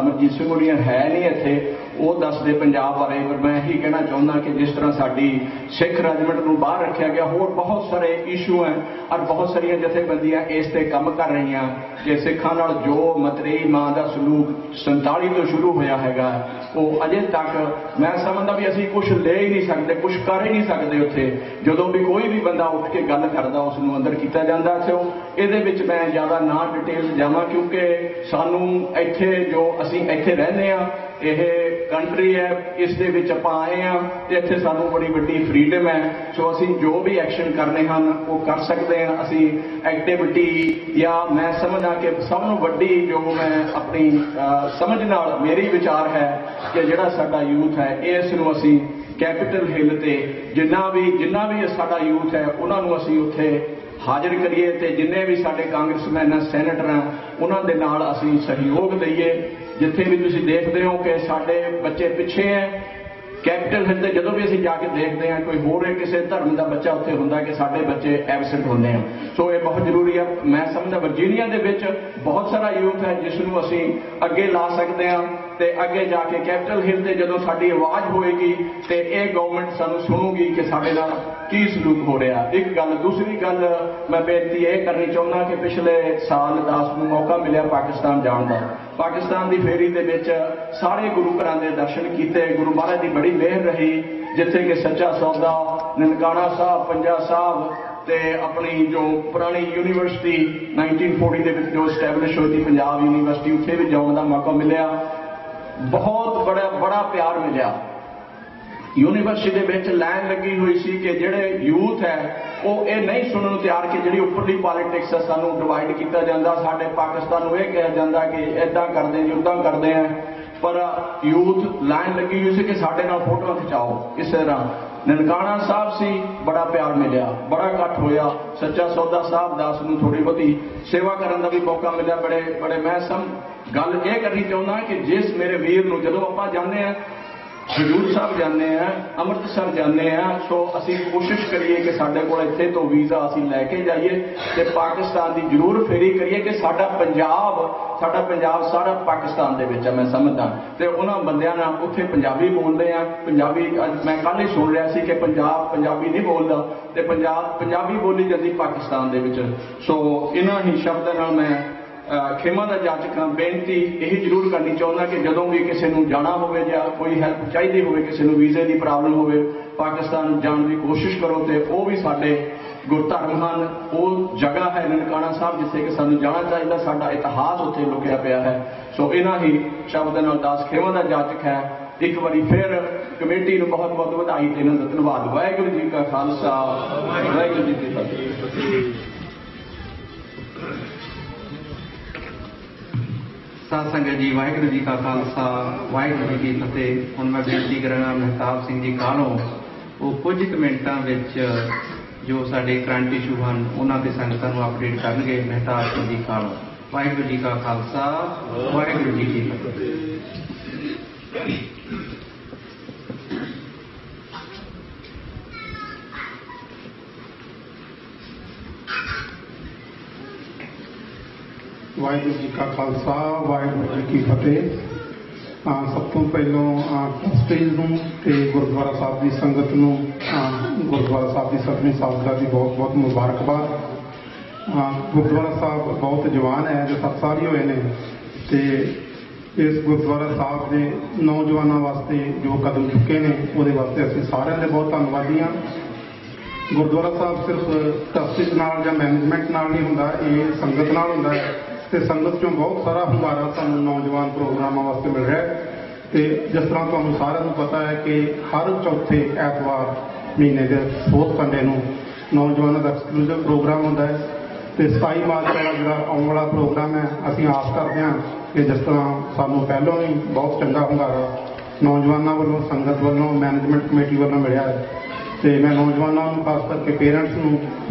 अमरजीत सिंह होरियां है नहीं इत्थे, वो दसदे पंजाब बारे, पर मैं यही कहना चाहुंदा कि जिस तरह साडी सिख रेजिमेंट नूं बाहर रखा गया, होर बहुत सारे इशू हैं और बहुत सारिया जथेबंदियां इस ते काम कर रही हैं कि सिखां नाल जो मतरेई मां दा सलूक 47 तो शुरू होया हैगा, वो अजे तक मैं समझदा भी असीं कुछ ले ही नहीं सकते, कुछ कर ही नहीं सकते। उत्थे जदों भी कोई भी बंदा उठ के गल करदा उस नूं अंदर कीता जांदा। सो इहदे विच मैं ज़्यादा ना डिटेल जावां, क्योंकि सानू इत्थे जो असीं इत्थे रहंदे आ, यह कंट्री है, इस दे विच आपां आए हैं, इत्थे सानू बड़ी वड्डी फ्रीडम है। सो असीं जो भी एक्शन करने हैं वो कर सकते हैं। असीं एक्टिविटी या मैं समझदा कि सब नूं वड्डी जो मैं अपनी समझ नाल मेरी विचार है कि जिहड़ा साडा यूथ है इस नूं असीं कैपिटल हिल ते जिन्ना भी साडा यूथ है उन्हां नूं असीं उत्थे हाजिर करिए, तो जिन्ने भी साडे कांग्रेसमैन सैनेटर हैं उन्हां दे नाल असीं सहयोग दईए। जिथे भी तुसीं देखते हो कि साडे बच्चे पिछे हैं, ਕੈਪੀਟਲ ਹਿੱਲ ਤੇ ਜਦੋਂ ਵੀ ਅਸੀਂ ਜਾ ਕੇ ਦੇਖਦੇ ਹਾਂ ਕੋਈ ਹੋਰ ਕਿਸੇ ਧਰਮ ਦਾ ਬੱਚਾ ਉੱਥੇ ਹੁੰਦਾ ਕਿ ਸਾਡੇ ਬੱਚੇ ਐਬਸੈਂਟ ਹੁੰਦੇ ਆ। ਸੋ ਇਹ ਬਹੁਤ ਜ਼ਰੂਰੀ ਆ। ਮੈਂ ਸਮਝਦਾ ਵਰਜੀਨੀਆ ਦੇ ਵਿੱਚ ਬਹੁਤ ਸਾਰਾ ਯੂਥ ਹੈ ਜਿਸ ਨੂੰ ਅਸੀਂ ਅੱਗੇ ਲਾ ਸਕਦੇ ਹਾਂ ਤੇ ਅੱਗੇ ਜਾ ਕੇ ਕੈਪੀਟਲ ਹਿੱਲ ਤੇ ਜਦੋਂ ਸਾਡੀ ਆਵਾਜ਼ ਹੋਏਗੀ ਤੇ ਇਹ ਗਵਰਨਮੈਂਟ ਸਾਨੂੰ ਸੁਣੂਗੀ ਕਿ ਸਾਡੇ ਨਾਲ ਕੀ ਸਲੂਕ ਹੋ ਰਿਹਾ। ਇੱਕ ਗੱਲ। ਦੂਸਰੀ ਗੱਲ ਮੈਂ ਬੇਨਤੀ ਇਹ ਕਰਨੀ ਚਾਹੁੰਦਾ ਕਿ ਪਿਛਲੇ ਸਾਲ ਦਾਸ ਨੂੰ ਮੌਕਾ ਮਿਲਿਆ ਪਾਕਿਸਤਾਨ ਜਾਣ ਦਾ। ਪਾਕਿਸਤਾਨ ਦੀ ਫੇਰੀ ਦੇ ਵਿੱਚ ਸਾਰੇ ਗੁਰੂ ਘਰਾਂ ਦੇ ਦਰਸ਼ਨ ਕੀਤੇ। ਗੁਰੂ ਮਹਾਰਾਜ ਦੀ ਬੜੀ ਮਿਹਰ ਰਹੀ ਜਿੱਥੇ ਕਿ ਸੱਚਾ ਸੌਦਾ, ਨਨਕਾਣਾ ਸਾਹਿਬ, ਪੰਜਾ ਸਾਹਿਬ ਤੇ ਆਪਣੀ ਜੋ ਪੁਰਾਣੀ ਯੂਨੀਵਰਸਿਟੀ 1940 ਦੇ ਵਿੱਚ ਜੋ ਸਟੈਬਲਿਸ਼ ਹੋਈ ਸੀ ਪੰਜਾਬ ਯੂਨੀਵਰਸਿਟੀ, ਉੱਥੇ ਵੀ ਜਾਣ ਦਾ ਮੌਕਾ ਮਿਲਿਆ। ਬਹੁਤ ਬੜਾ ਪਿਆਰ ਮਿਲਿਆ। ਯੂਨੀਵਰਸਿਟੀ ਦੇ ਵਿੱਚ ਲਾਈਨ ਲੱਗੀ ਹੋਈ ਸੀ ਕਿ ਜਿਹੜੇ ਯੂਥ ਹੈ ਉਹ ਇਹ ਨਹੀਂ ਸੁਣਨ ਨੂੰ ਤਿਆਰ ਕਿ ਜਿਹੜੀ ਉੱਪਰਲੀ ਪੋਲਿਟਿਕਸ ਹੈ ਸਾਨੂੰ ਡਿਵਾਈਡ ਕੀਤਾ ਜਾਂਦਾ। ਸਾਡੇ ਪਾਕਿਸਤਾਨ ਨੂੰ ਇਹ ਕਿਹਾ ਜਾਂਦਾ ਕਿ ਇੱਦਾਂ ਕਰਦੇ ਜੀ ਉੱਦਾਂ ਕਰਦੇ ਆ, ਪਰ ਯੂਥ ਲਾਈਨ ਲੱਗੀ ਹੋਈ ਸੀ ਕਿ ਸਾਡੇ ਨਾਲ ਫੋਟੋਆਂ ਖਿਚਾਓ। ਇਸੇ ਤਰ੍ਹਾਂ ਨਨਕਾਣਾ ਸਾਹਿਬ ਸੀ, ਬੜਾ ਪਿਆਰ ਮਿਲਿਆ, ਬੜਾ ਇਕੱਠ ਹੋਇਆ। ਸੱਚਾ ਸੌਦਾ ਸਾਹਿਬ ਦਾਸ ਨੂੰ ਥੋੜੀ ਬਹੁਤੀ ਸੇਵਾ ਕਰਨ ਦਾ ਵੀ ਮੌਕਾ ਮਿਲਿਆ। ਬੜੇ ਮੈਂ ਗੱਲ ਇਹ ਕਰਨੀ ਚਾਹੁੰਦਾ ਕਿ ਜਿਸ ਮੇਰੇ ਵੀਰ ਨੂੰ ਜਦੋਂ ਆਪਾਂ ਜਾਂਦੇ ਹਾਂ ਹਜ਼ੂਰ ਸਾਹਿਬ ਜਾਂਦੇ ਆ, ਅੰਮ੍ਰਿਤਸਰ ਜਾਂਦੇ ਆ, ਸੋ ਅਸੀਂ ਕੋਸ਼ਿਸ਼ ਕਰੀਏ ਕਿ ਸਾਡੇ ਕੋਲ ਇੱਥੇ ਤੋਂ ਵੀਜ਼ਾ ਅਸੀਂ ਲੈ ਕੇ ਜਾਈਏ ਤੇ ਪਾਕਿਸਤਾਨ ਦੀ ਜ਼ਰੂਰ ਫੇਰੀ ਕਰੀਏ ਕਿ ਸਾਡਾ ਪੰਜਾਬ ਸਾਰਾ ਪਾਕਿਸਤਾਨ ਦੇ ਵਿੱਚ ਆ। ਮੈਂ ਸਮਝਦਾ ਤੇ ਉਹਨਾਂ ਬੰਦਿਆਂ ਨਾਲ ਉੱਥੇ ਪੰਜਾਬੀ ਬੋਲਦੇ ਆ। ਪੰਜਾਬੀ ਅੱਜ ਮੈਂ ਕੱਲ੍ਹ ਹੀ ਸੁਣ ਰਿਹਾ ਸੀ ਕਿ ਪੰਜਾਬੀ ਨਹੀਂ ਬੋਲਦਾ ਤੇ ਪੰਜਾਬੀ ਬੋਲੀ ਜਾਂਦੀ ਪਾਕਿਸਤਾਨ ਦੇ ਵਿੱਚ। ਸੋ ਇਹਨਾਂ ਹੀ ਸ਼ਬਦਾਂ ਨਾਲ ਮੈਂ ਖੇਮਾ ਦਾ ਜਾਚਕਾਂ ਬੇਨਤੀ ਇਹ ਜ਼ਰੂਰ ਕਰਨੀ ਚਾਹੁੰਦਾ ਕਿ ਜਦੋਂ ਵੀ ਕਿਸੇ ਨੂੰ ਜਾਣਾ ਹੋਵੇ ਜਾਂ ਕੋਈ ਹੈਲਪ ਚਾਹੀਦੀ ਹੋਵੇ, ਕਿਸੇ ਨੂੰ ਵੀਜ਼ੇ ਦੀ ਪ੍ਰੋਬਲਮ ਹੋਵੇ, ਪਾਕਿਸਤਾਨ ਜਾਣ ਦੀ ਕੋਸ਼ਿਸ਼ ਕਰੋ ਤੇ ਉਹ ਵੀ ਸਾਡੇ ਗੁਰਧਰਮ ਹਨ। ਉਹ ਜਗ੍ਹਾ ਹੈ ਨਨਕਾਣਾ ਸਾਹਿਬ ਜਿੱਥੇ ਕਿ ਸਾਨੂੰ ਜਾਣਾ ਚਾਹੀਦਾ। ਸਾਡਾ ਇਤਿਹਾਸ ਉੱਥੇ ਲੁਕਿਆ ਪਿਆ ਹੈ। ਸੋ ਇਹਨਾਂ ਹੀ ਸ਼ਬਦਾਂ ਨਾਲ ਦਾਸ ਖੇਮਾ ਦਾ ਜਾਚਕ ਹੈ। ਇੱਕ ਵਾਰੀ ਫਿਰ ਕਮੇਟੀ ਨੂੰ ਬਹੁਤ ਬਹੁਤ ਵਧਾਈ ਤੇ ਇਹਨਾਂ ਦਾ ਧੰਨਵਾਦ। ਵਾਹਿਗੁਰੂ ਜੀ ਕਾ ਖਾਲਸਾ, ਵਾਹਿਗੁਰੂ ਜੀ ਕੀ ਫਤਿਹ। ਸਾਧ ਸੰਗਤ ਜੀ, ਵਾਹਿਗੁਰੂ ਜੀ ਕਾ ਖਾਲਸਾ, ਵਾਹਿਗੁਰੂ ਜੀ ਕੀ ਫਤਿਹ। ਹੁਣ ਮੈਂ ਬੇਨਤੀ ਕਰਾਂਗਾ ਮਹਿਤਾਬ ਸਿੰਘ ਜੀ ਕਾਹਲੋਂ ਉਹ ਕੁਝ ਕੁ ਮਿੰਟਾਂ ਵਿੱਚ ਜੋ ਸਾਡੇ ਕਰੰਟ ਇਸ਼ੂ ਹਨ ਉਹਨਾਂ ਦੇ ਸੰਗਤਾਂ ਨੂੰ ਅਪਡੇਟ ਕਰਨਗੇ। ਮਹਿਤਾਬ ਸਿੰਘ ਜੀ ਕਾਹਲੋਂ। ਵਾਹਿਗੁਰੂ ਜੀ ਕਾ ਖਾਲਸਾ, ਵਾਹਿਗੁਰੂ ਜੀ ਕੀ ਫਤਿਹ। ਵਾਹਿਗੁਰੂ ਜੀ ਕਾ ਖਾਲਸਾ, ਵਾਹਿਗੁਰੂ ਜੀ ਕੀ ਫਤਿਹ। ਸਭ ਤੋਂ ਪਹਿਲਾਂ ਟਰਸਟੀਜ਼ ਨੂੰ ਤੇ ਗੁਰਦੁਆਰਾ ਸਾਹਿਬ ਦੀ ਸੰਗਤ ਨੂੰ ਗੁਰਦੁਆਰਾ ਸਾਹਿਬ ਦੀ 7ਵੀਂ ਸਾਲਗਿਰਾ ਦੀ ਬਹੁਤ ਬਹੁਤ ਮੁਬਾਰਕਬਾਦ। ਗੁਰਦੁਆਰਾ ਸਾਹਿਬ ਬਹੁਤ ਜਵਾਨ ਹੈ ਜੋ 7 ਸਾਲ ਹੀ ਹੋਏ ਨੇ ਤੇ ਇਸ ਗੁਰਦੁਆਰਾ ਸਾਹਿਬ ਦੇ ਨੌਜਵਾਨਾਂ ਵਾਸਤੇ ਜੋ ਕਦਮ ਚੁੱਕੇ ਨੇ ਉਹਦੇ ਵਾਸਤੇ ਅਸੀਂ ਸਾਰਿਆਂ ਦੇ ਬਹੁਤ ਧੰਨਵਾਦੀ ਹਾਂ। ਗੁਰਦੁਆਰਾ ਸਾਹਿਬ ਸਿਰਫ ਟਰਸਟੀਜ਼ ਨਾਲ ਜਾਂ ਮੈਨੇਜਮੈਂਟ ਨਾਲ ਨਹੀਂ ਹੁੰਦਾ, ਇਹ ਸੰਗਤ ਨਾਲ ਹੁੰਦਾ ਹੈ ਤੇ ਸੰਗਤ ਚੋਂ ਬਹੁਤ ਸਾਰਾ ਹੁੰਗਾਰਾ ਸਾਨੂੰ ਨੌਜਵਾਨ ਪ੍ਰੋਗਰਾਮਾਂ ਵਾਸਤੇ ਮਿਲ ਰਿਹਾ ਹੈ। ਤੇ ਜਿਸ ਤਰ੍ਹਾਂ ਤੁਹਾਨੂੰ ਸਾਰਿਆਂ ਨੂੰ ਪਤਾ ਹੈ ਕਿ ਹਰ ਚੌਥੇ ਐਤਵਾਰ ਮਹੀਨੇ ਦੇ 4th ਸੰਡੇ ਨੂੰ ਨੌਜਵਾਨਾਂ ਦਾ ਐਕਸਕਲੂਸਿਵ ਪ੍ਰੋਗਰਾਮ ਹੁੰਦਾ ਹੈ ਤੇ 27 ਮਾਰਚ ਵਾਲਾ ਜਿਹੜਾ ਆਉਣ ਵਾਲਾ ਪ੍ਰੋਗਰਾਮ ਹੈ ਅਸੀਂ ਆਸ ਕਰਦੇ ਹਾਂ ਕਿ ਜਿਸ ਤਰ੍ਹਾਂ ਸਾਨੂੰ ਪਹਿਲਾਂ ਹੀ ਬਹੁਤ ਚੰਗਾ ਹੁੰਗਾਰਾ ਨੌਜਵਾਨਾਂ ਵੱਲੋਂ, ਸੰਗਤ ਵੱਲੋਂ, ਮੈਨੇਜਮੈਂਟ ਕਮੇਟੀ ਵੱਲੋਂ ਮਿਲਿਆ ਹੈ ਤੇ ਮੈਂ ਨੌਜਵਾਨਾਂ ਨੂੰ ਖਾਸ ਕਰਕੇ ਪੇਰੈਂਟਸ ਨੂੰ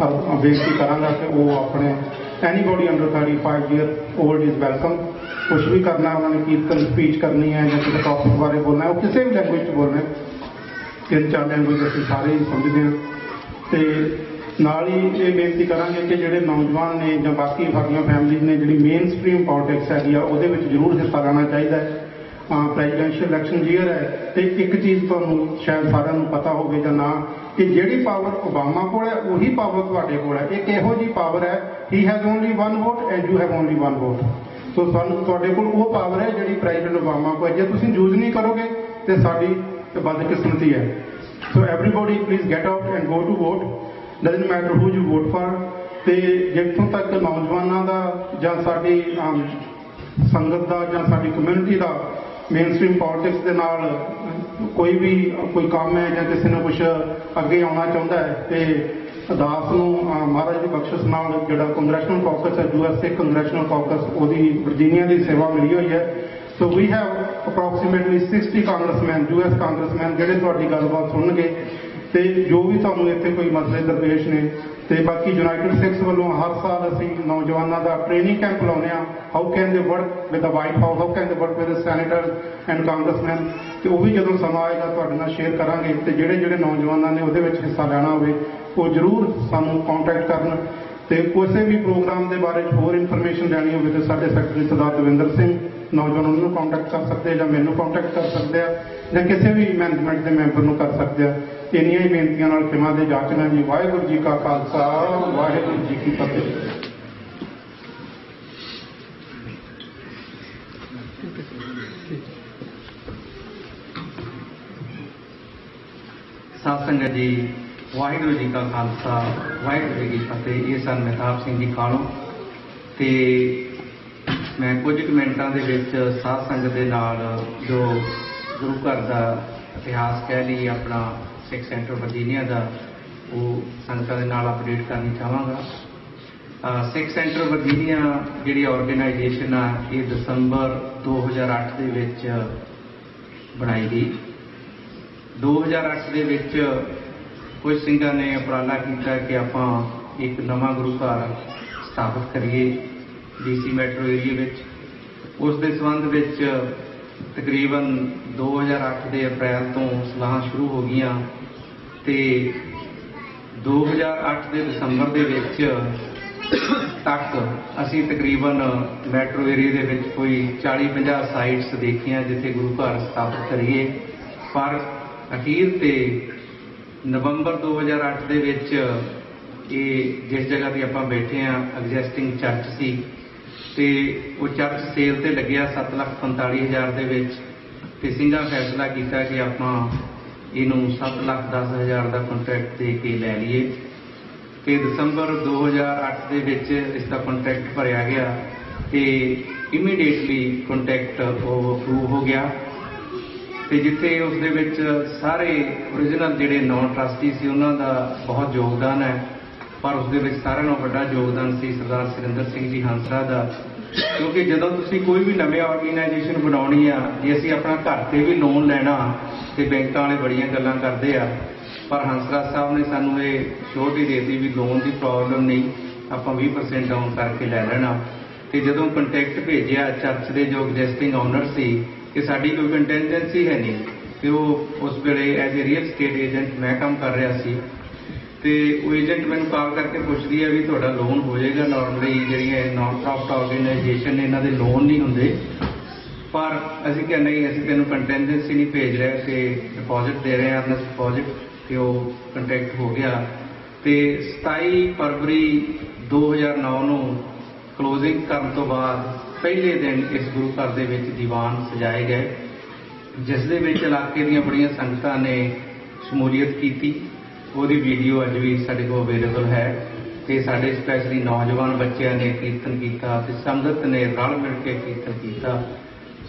ਬੇਨਤੀ ਕਰਾਂਗਾ ਕਿ ਉਹ ਆਪਣੇ anybody under 35 years old is welcome. ਕੁਛ ਵੀ ਕਰਨਾ, ਉਹਨਾਂ ਨੇ ਕੀਰਤਨ ਸਪੀਚ ਕਰਨੀ ਹੈ ਜਾਂ ਕਿਸੇ ਟੌਪਿਕ ਬਾਰੇ ਬੋਲਣਾ ਹੈ, ਉਹ ਕਿਸੇ ਵੀ ਲੈਂਗੁਏਜ 'ਚ ਬੋਲਣਾ। 3-4 ਲੈਂਗੁਏਜ ਅਸੀਂ ਸਾਰੇ ਹੀ ਸਮਝਦੇ ਹਾਂ ਤੇ ਨਾਲ ਹੀ ਇਹ ਬੇਨਤੀ ਕਰਾਂਗੇ ਕਿ ਜਿਹੜੇ ਨੌਜਵਾਨ ਨੇ ਜਾਂ ਬਾਕੀ ਸਾਡੀਆਂ ਫੈਮਲੀਜ਼ ਨੇ ਜਿਹੜੀ ਮੇਨ ਸਟਰੀਮ ਪੋਲੀਟਿਕਸ ਹੈਗੀ ਆ ਉਹਦੇ ਵਿੱਚ ਜ਼ਰੂਰ ਹਿੱਸਾ ਲੈਣਾ ਚਾਹੀਦਾ ਹੈ। ਪ੍ਰੈਜ਼ੀਡੈਂਸ਼ੀਅਲ ਇਲੈਕਸ਼ਨ ਈਅਰ ਹੈ ਤੇ ਇੱਕ ਚੀਜ਼ ਤੁਹਾਨੂੰ ਸ਼ਾਇਦ ਸਾਰਿਆਂ ਨੂੰ ਪਤਾ ਹੋਵੇ ਜਾਂ ਨਾ ਕਿ ਜਿਹੜੀ ਪਾਵਰ ਓਬਾਮਾ ਕੋਲ ਹੈ ਉਹੀ ਪਾਵਰ ਤੁਹਾਡੇ ਕੋਲ ਹੈ। ਇੱਕ ਇਹੋ ਜਿਹੀ ਪਾਵਰ ਹੈ, he has only 1 vote and you have only 1 vote। ਸੋ ਸਾਨੂੰ ਤੁਹਾਡੇ ਕੋਲ ਉਹ ਪਾਵਰ ਹੈ ਜਿਹੜੀ ਪ੍ਰੈਜ਼ੀਡੈਂਟ ਓਬਾਮਾ ਕੋਲ। ਜੇ ਤੁਸੀਂ ਯੂਜ਼ ਨਹੀਂ ਕਰੋਗੇ ਤੇ ਸਾਡੀ ਬਦਕਿਸਮਤੀ ਹੈ। So everybody please get out and go to vote, doesn't matter who you vote for. ਤੇ ਜਿੱਥੋਂ ਤੱਕ ਨੌਜਵਾਨਾਂ ਦਾ ਜਾਂ ਸਾਡੀ ਸੰਗਤ ਦਾ ਜਾਂ ਸਾਡੀ ਕਮਿਊਨਿਟੀ ਦਾ ਮੇਨ ਸਟਰੀਮ ਪੋਲੀਟਿਕਸ ਦੇ ਨਾਲ ਕੋਈ ਕੰਮ ਹੈ ਜਾਂ ਕਿਸੇ ਨੂੰ ਕੁਛ ਅੱਗੇ ਆਉਣਾ ਚਾਹੁੰਦਾ ਹੈ ਤੇ ਦਾਸ ਨੂੰ ਮਹਾਰਾਜ ਦੀ ਬਖਸ਼ਿਸ਼ ਨਾਲ ਜਿਹੜਾ ਕੰਗਰੈਸ਼ਨਲ ਕਾਕਸ ਹੈ, US ਸਿੱਖ ਕੰਗਰੈਸ਼ਨਲ ਕਾਕਸ, ਉਹਦੀ ਵਰਜੀਨੀਆ ਦੀ ਸੇਵਾ ਮਿਲੀ ਹੋਈ ਹੈ। So we have approximately 60 congressman, US congressman ਜਿਹੜੇ ਤੁਹਾਡੀ ਗੱਲਬਾਤ ਸੁਣਨਗੇ ਤੇ ਜੋ ਵੀ ਤੁਹਾਨੂੰ ਇੱਥੇ ਕੋਈ ਮਸਲੇ ਦਰਪੇਸ਼ ਨੇ। ਤੇ ਬਾਕੀ ਯੂਨਾਈਟਿਡ ਸਿੱਖਸ ਵੱਲੋਂ ਹਰ ਸਾਲ ਅਸੀਂ ਨੌਜਵਾਨਾਂ ਦਾ ਟ੍ਰੇਨਿੰਗ ਕੈਂਪ ਲਾਉਂਦੇ ਹਾਂ, ਹਾਊ ਕੈਨ ਦੇ work with the white house, how can ਦੇ work with senator and congressman. ਤੇ ਉਹ ਵੀ ਜਦੋਂ ਸਮਾਂ ਆਏਗਾ ਤੁਹਾਡੇ ਨਾਲ ਸ਼ੇਅਰ ਕਰਾਂਗੇ। ਤੇ ਜਿਹੜੇ ਨੌਜਵਾਨਾਂ ਨੇ ਉਹਦੇ ਵਿੱਚ ਹਿੱਸਾ ਲੈਣਾ ਹੋਵੇ ਉਹ ਜ਼ਰੂਰ ਸਾਨੂੰ ਕੰਟੈਕਟ ਕਰਨ। ਤੇ ਕਿਸੇ ਵੀ ਪ੍ਰੋਗਰਾਮ ਦੇ ਬਾਰੇ ਹੋਰ ਇਨਫੋਰਮੇਸ਼ਨ ਲੈਣੀ ਹੋਵੇ ਤਾਂ ਸਾਡੇ ਸੈਕਟਰੀ ਸਰਦਾਰ ਦਵਿੰਦਰ ਸਿੰਘ ਨੌਜਵਾਨਾਂ ਨੂੰ ਕੰਟੈਕਟ ਕਰ ਸਕਦੇ ਆ, ਜਾਂ ਮੈਨੂੰ ਕੰਟੈਕਟ ਕਰ ਸਕਦੇ ਆ, ਜਾਂ ਕਿਸੇ ਵੀ ਮੈਨੇਜਮੈਂਟ ਦੇ ਮੈਂਬਰ ਨੂੰ ਕਰ ਸਕਦੇ ਆ। ਇੰਨੀਆਂ ਹੀ ਬੇਨਤੀਆਂ ਨਾਲ ਖਿਮਾ ਦੇ ਜਾਚਨਾ ਜੀ। ਵਾਹਿਗੁਰੂ ਜੀ ਕਾ ਖਾਲਸਾ, ਵਾਹਿਗੁਰੂ ਜੀ ਕੀ ਫਤਿਹ। ਸਾਧ ਸੰਗਤ ਜੀ, ਵਾਹਿਗੁਰੂ ਜੀ ਕਾ ਖਾਲਸਾ, ਵਾਹਿਗੁਰੂ ਜੀ ਕੀ ਫਤਿਹ। ਇਹ ਸਨ ਮਹਿਤਾਬ ਸਿੰਘ ਜੀ ਕਾਲੋਂ। ਤੇ ਮੈਂ ਕੁਝ ਕੁ ਮਿੰਟਾਂ ਦੇ ਵਿੱਚ ਸਾਧ ਸੰਗਤ ਦੇ ਨਾਲ ਜੋ ਗੁਰੂ ਘਰ ਦਾ ਇਤਿਹਾਸ ਕਹਿ ਲਈ, ਆਪਣਾ ਸਿੱਖ ਸੈਂਟਰ ਵਰਜੀਨੀਆ ਦਾ, ਉਹ ਸੰਗਤਾਂ ਦੇ ਨਾਲ ਅਪਡੇਟ ਕਰਨੀ ਚਾਹਾਂਗਾ। ਸਿੱਖ ਸੈਂਟਰ ਵਰਜੀਨੀਆ ਜਿਹੜੀ ਆਰਗੇਨਾਈਜੇਸ਼ਨ ਆ, ਇਹ ਦਸੰਬਰ 2008 ਦੇ ਵਿੱਚ ਬਣਾਈ ਗਈ। 2008 ਦੇ ਵਿੱਚ ਕੁਝ ਸਿੰਘਾਂ ਨੇ ਉਪਰਾਲਾ ਕੀਤਾ ਕਿ ਆਪਾਂ ਇੱਕ ਨਵਾਂ ਗੁਰੂ ਘਰ ਸਥਾਪਿਤ ਕਰੀਏ DC ਮੈਟਰੋ ਏਰੀਏ ਵਿੱਚ। ਉਸ ਦੇ ਸੰਬੰਧ ਵਿੱਚ ਤਕਰੀਬਨ 2008 ਦੇ ਅਪ੍ਰੈਲ ਤੋਂ ਸਲਾਹਾਂ ਸ਼ੁਰੂ ਹੋ ਗਈਆਂ ਤੇ 2008 ਦੇ ਦਸੰਬਰ ਦੇ ਵਿੱਚ ਤੱਕ ਅਸੀਂ ਤਕਰੀਬਨ ਮੈਟਰੋ ਏਰੀਏ ਦੇ ਵਿੱਚ ਕੋਈ 40-50 ਸਾਈਟਸ ਦੇਖੀਆਂ ਜਿੱਥੇ ਗੁਰੂ ਘਰ ਸਥਾਪਿਤ ਕਰੀਏ। ਪਰ ਅਖੀਰ ਤੇ ਨਵੰਬਰ 2008 ਦੇ ਵਿੱਚ ਇਹ ਜਿਸ ਜਗ੍ਹਾ ਤੇ ਆਪਾਂ ਬੈਠੇ ਹਾਂ, ਐਗਜ਼ਿਸਟਿੰਗ ਚਰਚ ਸੀ ਤੇ ਉਹ ਚਰਚ ਸੇਲ ਤੇ ਲੱਗਿਆ 7,45,000 ਦੇ ਵਿੱਚ। ਤੇ ਸਿੰਘਾਂ ਫੈਸਲਾ ਕੀਤਾ ਕਿ ਆਪਾਂ ਇਹਨੂੰ 7,10,000 ਦਾ ਕੰਟਰੈਕਟ ਦੇ ਕੇ ਲੈ ਲਈਏ। ਤੇ ਦਸੰਬਰ 2008 ਦੇ ਵਿੱਚ ਇਸ ਦਾ ਕੰਟਰੈਕਟ ਭਰਿਆ ਗਿਆ ਤੇ ਇਮੀਡੀਏਟਲੀ ਕੰਟਰੈਕਟ ਉਹ ਅਪਰੂਵ ਹੋ ਗਿਆ। ਤੇ ਜਿੱਥੇ ਉਸ ਦੇ ਵਿੱਚ ਸਾਰੇ ਓਰੀਜਨਲ ਜਿਹੜੇ ਨੌਨ ਟਰਸਟੀ ਸੀ ਉਹਨਾਂ ਦਾ ਬਹੁਤ ਯੋਗਦਾਨ ਹੈ, ਪਰ ਉਸ ਦੇ ਵਿੱਚ ਸਾਰਿਆਂ ਨਾਲੋਂ ਵੱਡਾ ਯੋਗਦਾਨ ਸੀ ਸਰਦਾਰ ਸੁਰਿੰਦਰ ਸਿੰਘ ਜੀ ਹੰਸਰਾ ਦਾ। ਕਿਉਂਕਿ ਜਦੋਂ ਤੁਸੀਂ ਕੋਈ ਵੀ ਨਵੀਂ ਆਰਗੇਨਾਈਜੇਸ਼ਨ ਬਣਾਉਣੀ ਆ, ਜੇ ਅਸੀਂ ਆਪਣਾ ਘਰ ਤੇ ਵੀ ਲੋਨ ਲੈਣਾ ਤੇ ਬੈਂਕਾਂ ਵਾਲੇ ਬੜੀਆਂ ਗੱਲਾਂ ਕਰਦੇ ਆ, ਪਰ ਹੰਸਰਾ ਸਾਹਿਬ ਨੇ ਸਾਨੂੰ ਇਹ ਸ਼ੋਰਟੀ ਦੇ ਦਿੱਤੀ ਵੀ ਲੋਨ ਦੀ ਪ੍ਰੋਬਲਮ ਨਹੀਂ, ਆਪਾਂ 20% ਡਾਊਨ ਕਰਕੇ ਲੈ ਲੈਣਾ। ਤੇ ਜਦੋਂ ਕੰਟੈਕਟ ਭੇਜਿਆ ਚਰਚ ਦੇ ਜੋ ਐਗਜ਼ਿਸਟਿੰਗ ਓਨਰ ਸੀ ਕਿ ਸਾਡੀ ਕੋਈ ਕੰਟੈਂਜੈਂਸੀ ਹੈ ਨਹੀਂ, ਤੇ ਉਹ ਉਸ ਵੇਲੇ as a real estate agent ਮੈਂ ਕੰਮ ਕਰ ਰਿਹਾ ਸੀ। ਤੇ ਉਹ ਏਜੰਟ ਮੈਨੂੰ ਕਾਲ ਕਰਕੇ ਪੁੱਛਦੀ ਹੈ ਵੀ ਤੁਹਾਡਾ ਲੋਨ ਹੋ ਜਾਏਗਾ। ਨਾਰਮਲੀ ਜਿਹੜੀਆਂ ਨਾਨ ਪ੍ਰੋਫਿਟ ਆਰਗੇਨਾਈਜੇਸ਼ਨ ਨੇ ਇਹਨਾਂ ਦੇ ਲੋਨ ਨਹੀਂ ਹੁੰਦੇ, ਪਰ ਅਸੀਂ ਕਿਹਾ ਨਹੀਂ, ਅਸੀਂ ਤੈਨੂੰ ਕੰਟੈਂਜੈਂਸੀ ਨਹੀਂ ਭੇਜ ਰਹੇ ਤੇ ਡਿਪੋਜ਼ਿਟ ਦੇ ਰਹੇ ਹਾਂ, ਆਪਣਾ ਡਿਪੋਜ਼ਿਟ। ਤੇ ਉਹ ਕੰਟੈਕਟ ਹੋ ਗਿਆ। ਤੇ 27 ਫਰਵਰੀ 2009 ਨੂੰ ਕਲੋਜ਼ਿੰਗ ਕਰਨ ਤੋਂ ਬਾਅਦ ਪਹਿਲੇ ਦਿਨ ਇਸ ਗੁਰੂ ਘਰ ਦੇ ਵਿੱਚ ਦੀਵਾਨ ਸਜਾਏ ਗਏ, ਜਿਸ ਦੇ ਵਿੱਚ ਇਲਾਕੇ ਦੀਆਂ ਬੜੀਆਂ ਸੰਗਤਾਂ ਨੇ ਸ਼ਮੂਲੀਅਤ ਕੀਤੀ। ਉਹਦੀ ਵੀਡੀਓ ਅੱਜ ਵੀ ਸਾਡੇ ਕੋਲ ਅਵੇਲੇਬਲ ਹੈ। ਤੇ ਸਾਡੇ ਸਪੈਸ਼ਲੀ ਨੌਜਵਾਨ ਬੱਚਿਆਂ ਨੇ ਕੀਰਤਨ ਕੀਤਾ ਤੇ ਸੰਗਤ ਨੇ ਰਲ ਮਿਲ ਕੇ ਕੀਰਤਨ ਕੀਤਾ।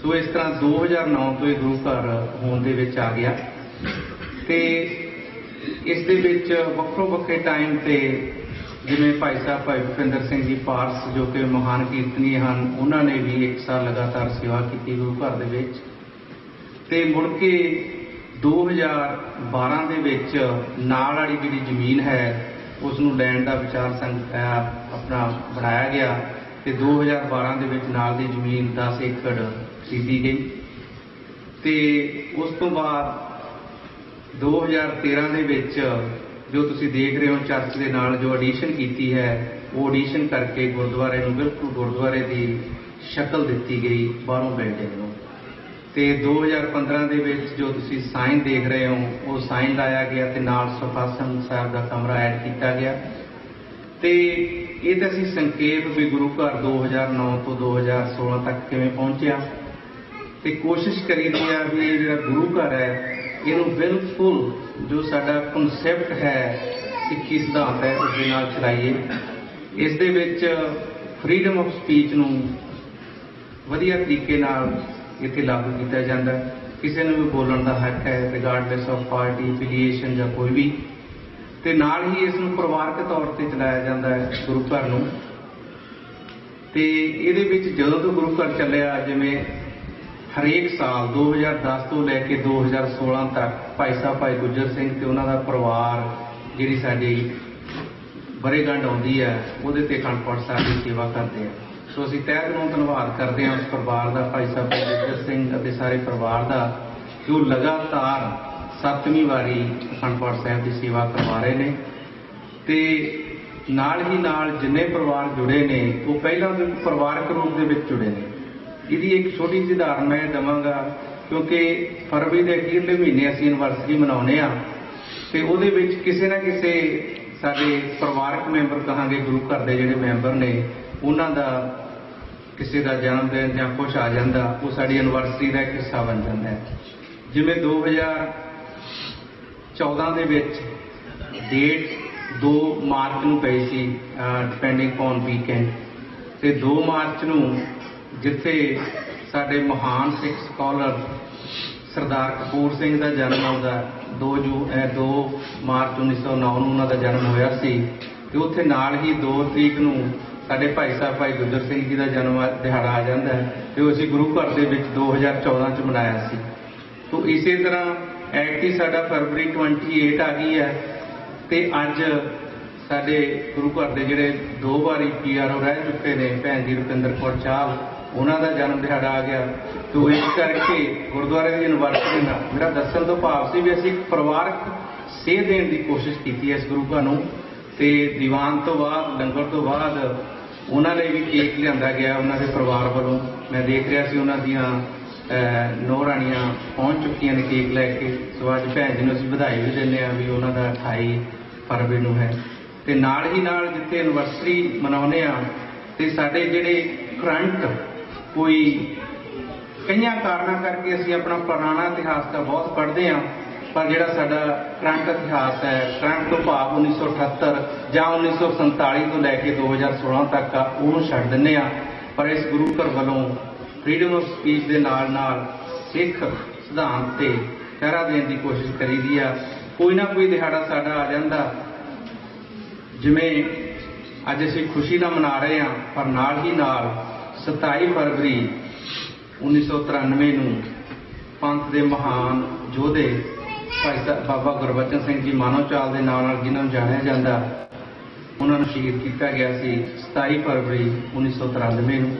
ਸੋ ਇਸ ਤਰ੍ਹਾਂ 2009 ਤੋਂ ਇਹ ਗੁਰੂ ਘਰ ਹੋਂਦ ਦੇ ਵਿੱਚ ਆ ਗਿਆ। ਤੇ ਇਸ ਦੇ ਵਿੱਚ ਵੱਖੋ ਵੱਖਰੇ ਟਾਈਮ ਤੇ ਜਿਵੇਂ ਭਾਈ ਸਾਹਿਬ ਭਾਈ ਭੁਪਿੰਦਰ ਸਿੰਘ ਜੀ ਪਾਰਸ ਜੋ ਕਿ ਮਹਾਨ ਕੀਰਤਨੀ ਹਨ, ਉਹਨਾਂ ਨੇ ਵੀ 1 ਸਾਲ ਲਗਾਤਾਰ ਸੇਵਾ ਕੀਤੀ ਗੁਰੂ ਘਰ ਦੇ ਵਿੱਚ। ਤੇ ਮੁੜ ਕੇ 2012 ਦੇ ਵਿੱਚ ਨਾਲ ਵਾਲੀ ਜਿਹੜੀ ਜ਼ਮੀਨ ਹੈ ਉਸ ਨੂੰ ਲੈਣ ਦਾ ਵਿਚਾਰ ਆਪਣਾ ਬਣਾਇਆ ਗਿਆ ਤੇ 2012 ਦੇ ਵਿੱਚ ਨਾਲ ਦੀ ਜ਼ਮੀਨ 10 ਏਕੜ ਖਰੀਦੀ ਗਈ। ਤੇ ਉਸ ਤੋਂ ਬਾਅਦ 2013 ਦੇ ਵਿੱਚ ਜੋ ਤੁਸੀਂ ਦੇਖ ਰਹੇ ਹੋ ਚਰਚ ਦੇ ਨਾਲ ਜੋ ਐਡੀਸ਼ਨ ਕੀਤੀ ਹੈ, ਉਹ ਐਡੀਸ਼ਨ ਕਰਕੇ ਗੁਰਦੁਆਰੇ ਨੂੰ ਬਿਲਕੁਲ ਗੁਰਦੁਆਰੇ ਦੀ ਸ਼ਕਲ ਦਿੱਤੀ ਗਈ ਬਾਹਰੋਂ ਬਿਲਡਿੰਗ ਨੂੰ। ਤੇ 2015 ਦੇ ਵਿੱਚ ਜੋ ਤੁਸੀਂ ਸਾਈਨ ਦੇਖ ਰਹੇ ਹੋ ਉਹ ਸਾਈਨ ਲਾਇਆ ਗਿਆ ਤੇ ਨਾਲ ਸੁਖਾਸਨ ਸਾਹਿਬ ਦਾ ਕਮਰਾ ਐਡ ਕੀਤਾ ਗਿਆ। ਤੇ ਇਹ ਤਾਂ ਅਸੀਂ ਸੰਖੇਪ ਵੀ ਗੁਰੂ ਘਰ 2009 ਤੋਂ 2016 ਤੱਕ ਕਿਵੇਂ ਪਹੁੰਚਿਆ ਤੇ ਕੋਸ਼ਿਸ਼ ਕਰੀਦੀ ਆ ਵੀ ਇਹ ਜਿਹੜਾ ਗੁਰੂ ਘਰ ਹੈ ਇਹਨੂੰ ਬਿਲਕੁਲ ਜੋ ਸਾਡਾ ਕਨਸੈਪਟ ਹੈ 21 ਸਿਧਾਂਤ ਹੈ ਉਸ ਦੇ ਨਾਲ ਚਲਾਈਏ। ਇਸ ਦੇ ਵਿੱਚ ਫਰੀडम ਆਫ ਸਪੀਚ ਨੂੰ ਵਧੀਆ ਤਰੀਕੇ ਨਾਲ ਇੱਥੇ ਲਾਗੂ ਕੀਤਾ ਜਾਂਦਾ। ਕਿਸੇ ਨੂੰ ਵੀ ਬੋਲਣ ਦਾ ਹੱਕ ਹੈ ਰਿਗਾਰਡਲੈਸ ਆਫ ਪਾਰਟੀ ਐਫੀਲੀਏਸ਼ਨ ਜਾਂ ਕੋਈ ਵੀ। ਤੇ ਨਾਲ ਹੀ ਇਸ ਨੂੰ ਪਰਿਵਾਰਕ ਤੌਰ ਤੇ ਚਲਾਇਆ ਜਾਂਦਾ ਹੈ ਗੁਰੂ ਘਰ ਨੂੰ। ਤੇ ਇਹਦੇ ਵਿੱਚ ਜਦੋਂ ਤੋਂ ਗੁਰੂ ਘਰ ਚੱਲਿਆ, ਜਿਵੇਂ ਹਰੇਕ ਸਾਲ 2010 ਤੋਂ ਲੈ ਕੇ 2016 ਤੱਕ ਭਾਈ ਸਾਹਿਬ ਭਾਈ ਗੁੱਜਰ ਸਿੰਘ ਤੇ ਉਹਨਾਂ ਦਾ ਪਰਿਵਾਰ ਜਿਹੜੀ ਸਾਡੀ ਵਰ੍ਹੇਗੰਢ ਆਉਂਦੀ ਹੈ ਉਹਦੇ ਤੇ ਅਖੰਡ ਪਾਠ ਸਾਹਿਬ ਦੀ ਸੇਵਾ ਕਰਦੇ ਆ। ਸੋ ਅਸੀਂ ਤਹਿ ਦਿਲੋਂ ਧੰਨਵਾਦ ਕਰਦੇ ਹਾਂ ਉਸ ਪਰਿਵਾਰ ਦਾ, ਭਾਈ ਸਾਹਿਬ ਭਾਈ ਗੁੱਜਰ ਸਿੰਘ ਅਤੇ ਸਾਰੇ ਪਰਿਵਾਰ ਦਾ, ਜੋ ਲਗਾਤਾਰ 7ਵੀਂ ਵਾਰੀ ਅਖੰਡ ਪਾਠ ਸਾਹਿਬ ਦੀ ਸੇਵਾ ਕਰਵਾ ਰਹੇ ਨੇ। ਤੇ ਨਾਲ ਹੀ ਨਾਲ ਜਿੰਨੇ ਪਰਿਵਾਰ ਜੁੜੇ ਨੇ ਉਹ ਪਹਿਲਾਂ ਤੋਂ ਪਰਿਵਾਰਕ ਰੂਪ ਦੇ ਵਿੱਚ ਜੁੜੇ ਨੇ। ਇਹਦੀ ਇੱਕ ਛੋਟੀ ਜਿਹੀ ਉਦਾਹਰਨ ਮੈਂ ਦੇਵਾਂਗਾ, ਕਿਉਂਕਿ ਫਰਵਰੀ ਦੇ ਅਖੀਰਲੇ ਮਹੀਨੇ ਅਸੀਂ ਐਨਵਰਸਰੀ ਮਨਾਉਂਦੇ ਹਾਂ ਤੇ ਉਹਦੇ ਵਿੱਚ ਕਿਸੇ ਨਾ ਕਿਸੇ ਸਾਡੇ ਪਰਿਵਾਰਕ ਮੈਂਬਰ ਕਹਾਂਗੇ, ਗੁਰੂ ਘਰ ਦੇ ਜਿਹੜੇ ਮੈਂਬਰ ਨੇ ਉਹਨਾਂ ਦਾ ਕਿਸੇ ਦਾ ਜਨਮ ਦਿਨ ਜਾਂ ਕੁਛ ਆ ਜਾਂਦਾ, ਉਹ ਸਾਡੀ ਐਨਵਰਸਰੀ ਦਾ ਇੱਕ ਹਿੱਸਾ ਬਣ ਜਾਂਦਾ ਹੈ। ਜਿਵੇਂ 2014 ਦੇ ਵਿੱਚ ਡੇਟ 2 ਮਾਰਚ ਨੂੰ ਪਈ ਸੀ, ਡਿਪੈਂਡਿੰਗ ਔਨ ਵੀਕਐਂਡ, ਤੇ 2 ਮਾਰਚ ਨੂੰ ਜਿੱਥੇ ਸਾਡੇ ਮਹਾਨ ਸਿੱਖ ਸਕਾਲਰ ਸਰਦਾਰ ਕਪੂਰ ਸਿੰਘ ਦਾ ਜਨਮ ਆਉਂਦਾ, 2 ਮਾਰਚ 1909 ਨੂੰ ਉਹਨਾਂ ਦਾ ਜਨਮ ਹੋਇਆ ਸੀ, ਤੇ ਉੱਥੇ ਨਾਲ ਹੀ 2 ਤਰੀਕ ਨੂੰ ਸਾਡੇ ਭਾਈ ਸਾਹਿਬ ਭਾਈ ਗੁੱਜਰ ਸਿੰਘ ਜੀ ਦਾ ਜਨਮ ਦਿਹਾੜਾ ਆ ਜਾਂਦਾ ਹੈ, ਤੇ ਉਹ ਅਸੀਂ ਗੁਰੂ ਘਰ ਦੇ ਵਿੱਚ 2014 ਚ ਮਨਾਇਆ ਸੀ। ਤੋ ਇਸੇ ਤਰ੍ਹਾਂ ਐਤਕੀ ਸਾਡਾ ਫਰਵਰੀ 28 ਆ ਗਈ ਹੈ, ਤੇ ਅੱਜ ਸਾਡੇ ਗੁਰੂ ਘਰ ਦੇ ਜਿਹੜੇ 2 ਵਾਰੀ PRO ਰਹਿ ਚੁੱਕੇ ਨੇ ਭੈਣ ਜੀ ਰੁਪਿੰਦਰ ਕੌਰ ਚਾਹਲ, ਉਹਨਾਂ ਦਾ ਜਨਮ ਦਿਹਾੜਾ ਆ ਗਿਆ। ਤੋ ਇਸ ਕਰਕੇ ਗੁਰਦੁਆਰੇ ਦੀ ਯੂਨੀਵਰਸਿਟੀ ਨਾਲ ਮੇਰਾ ਦੱਸਣ ਤੋਂ ਭਾਵ ਸੀ ਵੀ ਅਸੀਂ ਇੱਕ ਪਰਿਵਾਰਕ ਸੇਧ ਦੇਣ ਦੀ ਕੋਸ਼ਿਸ਼ ਕੀਤੀ ਹੈ ਇਸ ਗੁਰੂ ਘਰ ਨੂੰ। ਤੇ ਦੀਵਾਨ ਤੋਂ ਬਾਅਦ, ਲੰਗਰ ਤੋਂ ਬਾਅਦ ਉਹਨਾਂ ਲਈ ਵੀ ਕੇਕ ਲਿਆਂਦਾ ਗਿਆ ਉਹਨਾਂ ਦੇ ਪਰਿਵਾਰ ਵੱਲੋਂ। ਮੈਂ ਦੇਖ ਰਿਹਾ ਸੀ ਉਹਨਾਂ ਦੀਆਂ ਨੌ ਰਾਣੀਆਂ ਪਹੁੰਚ ਚੁੱਕੀਆਂ ਨੇ ਕੇਕ ਲੈ ਕੇ। ਸੋ ਅੱਜ ਭੈਣ ਜੀ ਨੂੰ ਅਸੀਂ ਵਧਾਈ ਵੀ ਦਿੰਦੇ ਹਾਂ ਵੀ ਉਹਨਾਂ ਦਾ 28 ਫਰਵਰੀ ਨੂੰ ਹੈ। ਤੇ ਨਾਲ ਹੀ ਨਾਲ ਜਿੱਥੇ ਐਨਵਰਸਰੀ ਮਨਾਉਂਦੇ ਆ ਤੇ ਸਾਡੇ ਜਿਹੜੇ ਕਰੰਟ ਕੋਈ ਕਈਆਂ ਕਾਰਨਾਂ ਕਰਕੇ ਅਸੀਂ ਆਪਣਾ ਪੁਰਾਣਾ ਇਤਿਹਾਸ ਤਾਂ ਬਹੁਤ ਪੜ੍ਹਦੇ ਹਾਂ, ਪਰ ਜਿਹੜਾ ਸਾਡਾ ਕਰੰਟ ਇਤਿਹਾਸ ਹੈ, ਕਰੰਟ ਤੋਂ ਭਾਵ 1978 ਜਾਂ 1947 ਤੋਂ ਲੈ ਕੇ 2016 ਤੱਕ ਆ, ਉਹਨੂੰ ਛੱਡ ਦਿੰਦੇ ਆ। ਪਰ ਇਸ ਗੁਰੂ ਘਰ ਵੱਲੋਂ ਫਰੀਡਮ ਆਫ ਸਪੀਚ ਦੇ ਨਾਲ ਨਾਲ ਸਿੱਖ ਸਿਧਾਂਤ ਤੇ ਪਹਿਰਾ ਦੇਣ ਦੀ ਕੋਸ਼ਿਸ਼ ਕਰੀਦੀ ਆ। ਕੋਈ ਨਾ ਕੋਈ ਦਿਹਾੜਾ ਸਾਡਾ ਆ ਜਾਂਦਾ, ਜਿਵੇਂ ਅੱਜ ਅਸੀਂ ਖੁਸ਼ੀ ਨਾਲ ਮਨਾ ਰਹੇ ਹਾਂ, ਪਰ ਨਾਲ ਹੀ ਨਾਲ 27 ਫਰਵਰੀ 1993 ਨੂੰ ਪੰਥ ਦੇ ਮਹਾਨ ਯੋਧੇ ਭਾਈ ਸਾਹਿਬ ਬਾਬਾ ਗੁਰਬਚਨ ਸਿੰਘ ਜੀ ਮਾਨੋਚਾਲ ਦੇ ਨਾਂ ਨਾਲ ਜਿਹਨਾਂ ਨੂੰ ਜਾਣਿਆ ਜਾਂਦਾ, ਉਹਨਾਂ ਨੂੰ ਸ਼ਹੀਦ ਕੀਤਾ ਗਿਆ ਸੀ 27 ਫਰਵਰੀ 1993 ਨੂੰ।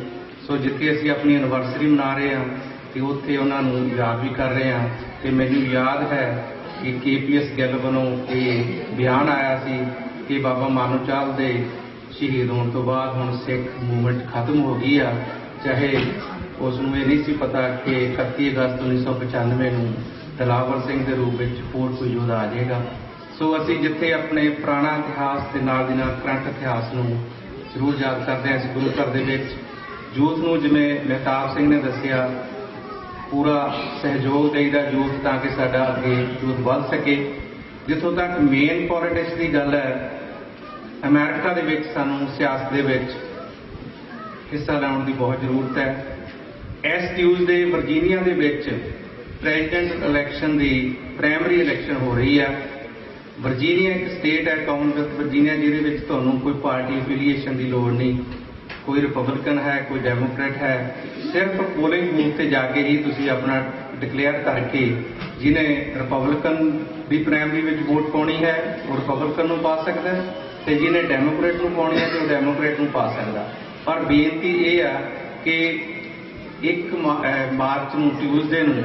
ਸੋ ਜਿੱਥੇ ਅਸੀਂ ਆਪਣੀ ਐਨਵਰਸਰੀ ਮਨਾ ਰਹੇ ਹਾਂ ਤੇ ਉੱਥੇ ਉਹਨਾਂ ਨੂੰ ਯਾਦ ਵੀ ਕਰ ਰਹੇ ਹਾਂ। ਤੇ ਮੈਨੂੰ ਯਾਦ ਹੈ ਕਿ KPS ਗਿੱਲ ਵੱਲੋਂ ਇਹ ਬਿਆਨ ਆਇਆ ਸੀ ਕਿ ਬਾਬਾ ਮਾਨੋਚਾਲ ਦੇ ਸ਼ਹੀਦ ਹੋਣ ਤੋਂ ਬਾਅਦ ਹੁਣ ਸਿੱਖ ਮੂਵਮੈਂਟ ਖਤਮ ਹੋ ਗਈ ਆ। ਚਾਹੇ ਉਸ ਨੂੰ ਇਹ ਨਹੀਂ ਸੀ ਪਤਾ ਕਿ 31 ਅਗਸਤ 1995 ਨੂੰ ਦਿਲਾਵਰ ਸਿੰਘ ਦੇ ਰੂਪ ਵਿੱਚ ਹੋਰ ਕੋਈ ਯੋਧਾ ਆ ਜਾਏਗਾ। ਸੋ ਅਸੀਂ ਜਿੱਥੇ ਆਪਣੇ ਪੁਰਾਣਾ ਇਤਿਹਾਸ ਦੇ ਨਾਲ ਦੀ ਨਾਲ ਕਰੰਟ ਇਤਿਹਾਸ ਨੂੰ ਜ਼ਰੂਰ ਯਾਦ ਕਰਦੇ ਹਾਂ। ਇਸ ਗੁਰੂ ਘਰ ਦੇ ਵਿੱਚ ਯੂਥ ਨੂੰ, ਜਿਵੇਂ ਮਹਿਤਾਬ ਸਿੰਘ ਨੇ ਦੱਸਿਆ, ਪੂਰਾ ਸਹਿਯੋਗ ਦੇਈਦਾ ਯੂਥ, ਤਾਂ ਕਿ ਸਾਡਾ ਅੱਗੇ ਯੂਥ ਵੱਧ ਸਕੇ। ਜਿੱਥੋਂ ਤੱਕ ਮੇਨ ਪੋਲਿਟਿਕਸ ਦੀ ਗੱਲ ਹੈ, ਅਮਰੀਕਾ ਦੇ ਵਿੱਚ ਸਾਨੂੰ ਸਿਆਸਤ ਦੇ ਵਿੱਚ ਹਿੱਸਾ ਲੈਣ ਦੀ ਬਹੁਤ ਜ਼ਰੂਰਤ ਹੈ। ਇਸ ਟਿਊਜ਼ਡੇ ਵਰਜੀਨੀਆ ਦੇ ਵਿੱਚ ਪ੍ਰੈਜ਼ੀਡੈਂਟ ਇਲੈਕਸ਼ਨ ਦੀ ਪ੍ਰਾਇਮਰੀ ਇਲੈਕਸ਼ਨ ਹੋ ਰਹੀ ਹੈ। ਵਰਜੀਨੀਆ ਇੱਕ ਸਟੇਟ ਹੈ, ਕਾਮਨਵੈਲਥ ਵਰਜੀਨੀਆ, ਜਿਹਦੇ ਵਿੱਚ ਤੁਹਾਨੂੰ ਕੋਈ ਪਾਰਟੀ ਐਫੀਲੀਏਸ਼ਨ ਦੀ ਲੋੜ ਨਹੀਂ, ਕੋਈ ਰਿਪਬਲਿਕਨ ਹੈ, ਕੋਈ ਡੈਮੋਕ੍ਰੇਟ ਹੈ। ਸਿਰਫ ਪੋਲਿੰਗ ਬੂਥ ਤੇ ਜਾ ਕੇ ਹੀ ਤੁਸੀਂ ਆਪਣਾ ਡਿਕਲੇਅਰ ਕਰਕੇ ਜਿਹਨੇ ਰਿਪਬਲਿਕਨ ਦੀ ਪ੍ਰਾਇਮਰੀ ਵਿੱਚ ਵੋਟ ਪਾਉਣੀ ਹੈ ਉਹ ਰਿਪਬਲਿਕਨ ਨੂੰ ਪਾ ਸਕਦਾ, ਤੇ ਜਿਹਨੇ ਡੈਮੋਕ੍ਰੇਟ ਨੂੰ ਪਾਉਣੀ ਹੈ ਤੇ ਉਹ ਡੈਮੋਕ੍ਰੇਟ ਨੂੰ ਪਾ ਸਕਦਾ। ਪਰ ਬੇਨਤੀ ਇਹ ਆ ਕਿ 1 ਮਾਰਚ ਨੂੰ ਟਿਊਜ਼ਡੇ ਨੂੰ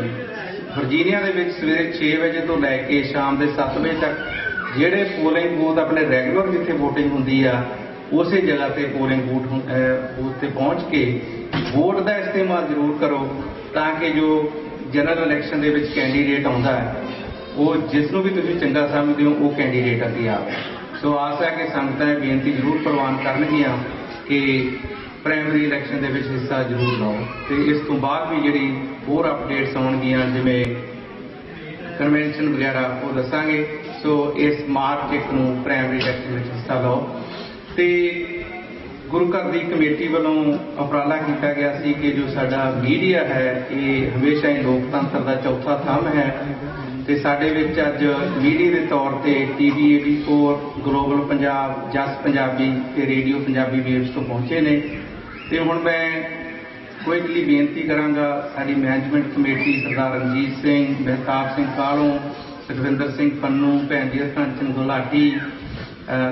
ਵਰਜੀਨੀਆ ਦੇ ਵਿੱਚ ਸਵੇਰੇ 6 ਵਜੇ ਤੋਂ ਲੈ ਕੇ ਸ਼ਾਮ ਦੇ 7 ਵਜੇ ਤੱਕ ਜਿਹੜੇ ਪੋਲਿੰਗ ਬੂਥ ਆਪਣੇ ਰੈਗੂਲਰ ਜਿੱਥੇ ਵੋਟਿੰਗ ਹੁੰਦੀ ਆ ਉਸੇ ਜਗ੍ਹਾ ਤੇ ਪੋਲਿੰਗ ਬੂਥ ਤੇ ਪਹੁੰਚ ਕੇ ਵੋਟ ਦਾ ਇਸਤੇਮਾਲ ਜ਼ਰੂਰ ਕਰੋ, ਤਾਂ ਕਿ ਜੋ ਜਨਰਲ ਇਲੈਕਸ਼ਨ ਦੇ ਵਿੱਚ ਕੈਂਡੀਡੇਟ ਆਉਂਦਾ ਹੈ ਉਹ ਜਿਸ ਨੂੰ ਵੀ ਤੁਸੀਂ ਚੰਗਾ ਸਮਝਦੇ ਹੋ ਉਹ ਕੈਂਡੀਡੇਟ ਅੱਗੇ ਆਵੇ। ਸੋ ਆਸ ਹੈ ਕਿ ਸੰਗਤਾਂ ਇਹ ਬੇਨਤੀ ਜ਼ਰੂਰ ਪ੍ਰਵਾਨ ਕਰਨਗੀਆਂ ਕਿ ਪ੍ਰਾਇਮਰੀ ਇਲੈਕਸ਼ਨ ਦੇ ਵਿੱਚ ਹਿੱਸਾ ਜ਼ਰੂਰ ਲਓ। ਤੇ ਇਸ ਤੋਂ ਬਾਅਦ ਵੀ ਜਿਹੜੀ ਹੋਰ ਅਪਡੇਟਸ ਆਉਣਗੀਆਂ, ਜਿਵੇਂ ਕਨਵੈਨਸ਼ਨ ਵਗੈਰਾ, ਉਹ ਦੱਸਾਂਗੇ। ਸੋ ਇਸ ਮਾਰਚ 1 ਨੂੰ ਪ੍ਰਾਇਮਰੀ ਇਲੈਕਸ਼ਨ ਵਿੱਚ ਹਿੱਸਾ ਲਓ। ਤੇ ਗੁਰੂ ਘਰ ਦੀ ਕਮੇਟੀ ਵੱਲੋਂ ਉਪਰਾਲਾ ਕੀਤਾ ਗਿਆ ਸੀ ਕਿ ਜੋ ਸਾਡਾ ਮੀਡੀਆ ਹੈ ਇਹ ਹਮੇਸ਼ਾ ਹੀ ਲੋਕਤੰਤਰ ਦਾ ਚੌਥਾ ਥੰਮ ਹੈ, ਤੇ ਸਾਡੇ ਵਿੱਚ ਅੱਜ ਮੀਡੀਆ ਦੇ ਤੌਰ ਤੇ TV 84, ਗਲੋਬਲ ਪੰਜਾਬ, ਜਸ ਪੰਜਾਬੀ ਤੇ ਰੇਡੀਓ ਪੰਜਾਬੀ ਵੇਵਸ ਤੋਂ ਪਹੁੰਚੇ ਨੇ। ਤੇ ਹੁਣ ਮੈਂ ਕੁਇਕਲੀ ਬੇਨਤੀ ਕਰਾਂਗਾ, ਸਾਡੀ ਮੈਨੇਜਮੈਂਟ ਕਮੇਟੀ ਸਰਦਾਰ ਰਣਜੀਤ ਸਿੰਘ, ਮਹਿਤਾਬ ਸਿੰਘ ਕਾਲੋਂ, ਸੁਖਵਿੰਦਰ ਸਿੰਘ ਪੰਨੂ, ਭੈਣ ਜੀ ਹਰਕੰਚਨ ਗੁਲਾਟੀ,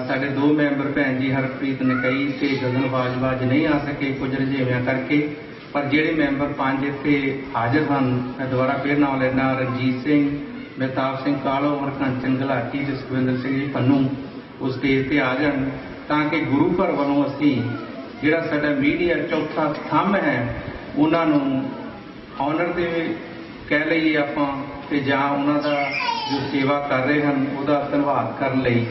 ਸਾਡੇ 2 ਮੈਂਬਰ ਭੈਣ ਜੀ ਹਰਪ੍ਰੀਤ ਨਕਈ ਤੇ ਗਗਨ ਬਾਜਵਾ ਨਹੀਂ ਆ ਸਕੇ ਕੁਝ ਰੁਝੇਵਿਆਂ ਕਰਕੇ, ਪਰ ਜਿਹੜੇ ਮੈਂਬਰ 5 ਇੱਥੇ ਹਾਜ਼ਰ ਹਨ, ਮੈਂ ਦੁਬਾਰਾ ਫਿਰ ਨਾਮ ਲੈਣਾ, ਰਣਜੀਤ ਸਿੰਘ, ਮਹਿਤਾਬ ਸਿੰਘ ਕਾਲੋਂ, ਹਰਕੰਚਨ ਗੁਲਾਟੀ ਤੇ ਸੁਖਵਿੰਦਰ ਸਿੰਘ ਜੀ ਪੰਨੂ, ਉਹ ਸਟੇਜ ਤੇ ਆ ਜਾਣ ਤਾਂ ਕਿ ਗੁਰੂ ਘਰ ਵੱਲੋਂ ਅਸੀਂ ਜਿਹੜਾ ਸਾਡਾ ਮੀਡੀਆ ਚੌਥਾ ਥੰਮ ਹੈ ਉਹਨਾਂ ਨੂੰ ਆਨਰ ਦੇ ਕਹਿ ਲਈਏ ਆਪਾਂ, ਤੇ ਜਾਂ ਉਹਨਾਂ ਦਾ ਜੋ ਸੇਵਾ ਕਰ ਰਹੇ ਹਨ ਉਹਦਾ ਧੰਨਵਾਦ ਕਰਨ ਲਈ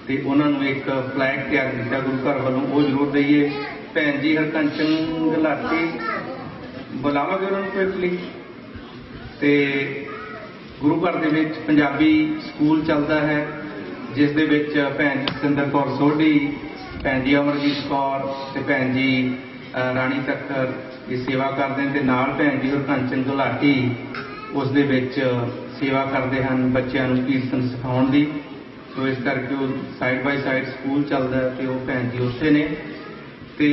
ਤੇ ਉਹਨਾਂ ਨੂੰ ਇੱਕ ਫਲੈਗ ਤਿਆਰ ਕੀਤਾ ਗੁਰੂ ਘਰ ਵੱਲੋਂ, ਉਹ ਜ਼ਰੂਰ ਦਈਏ। ਭੈਣ ਜੀ ਹਰਕੰਚਨ ਗੁਲਾਟੀ ਬੁਲਾਵਾਂਗੇ ਉਹਨਾਂ ਨੂੰ ਕੁਇਕਲੀ। ਤੇ ਗੁਰੂ ਘਰ ਦੇ ਵਿੱਚ ਪੰਜਾਬੀ ਸਕੂਲ ਚੱਲਦਾ ਹੈ ਜਿਸ ਦੇ ਵਿੱਚ ਭੈਣ ਜੀ ਸਤਿੰਦਰ ਕੌਰ ਸੋਢੀ, ਭੈਣ ਜੀ ਅਮਰਜੀਤ ਕੌਰ ਤੇ ਭੈਣ ਜੀ ਰਾਣੀ ਤੱਕਰ ਇਹ ਸੇਵਾ ਕਰਦੇ ਹਨ, ਤੇ ਨਾਲ ਭੈਣ ਜੀ ਹਰਕੰਚਨ ਗੁਲਾਟੀ ਉਸ ਦੇ ਵਿੱਚ ਸੇਵਾ ਕਰਦੇ ਹਨ ਬੱਚਿਆਂ ਨੂੰ ਕੀਰਤਨ ਸਿਖਾਉਣ ਦੀ। ਸੋ ਇਸ ਕਰਕੇ ਉਹ ਸਾਈਡ ਬਾਈ ਸਾਈਡ ਸਕੂਲ ਚੱਲਦਾ ਤੇ ਉਹ ਭੈਣ ਜੀ ਉੱਥੇ ਨੇ। ਤੇ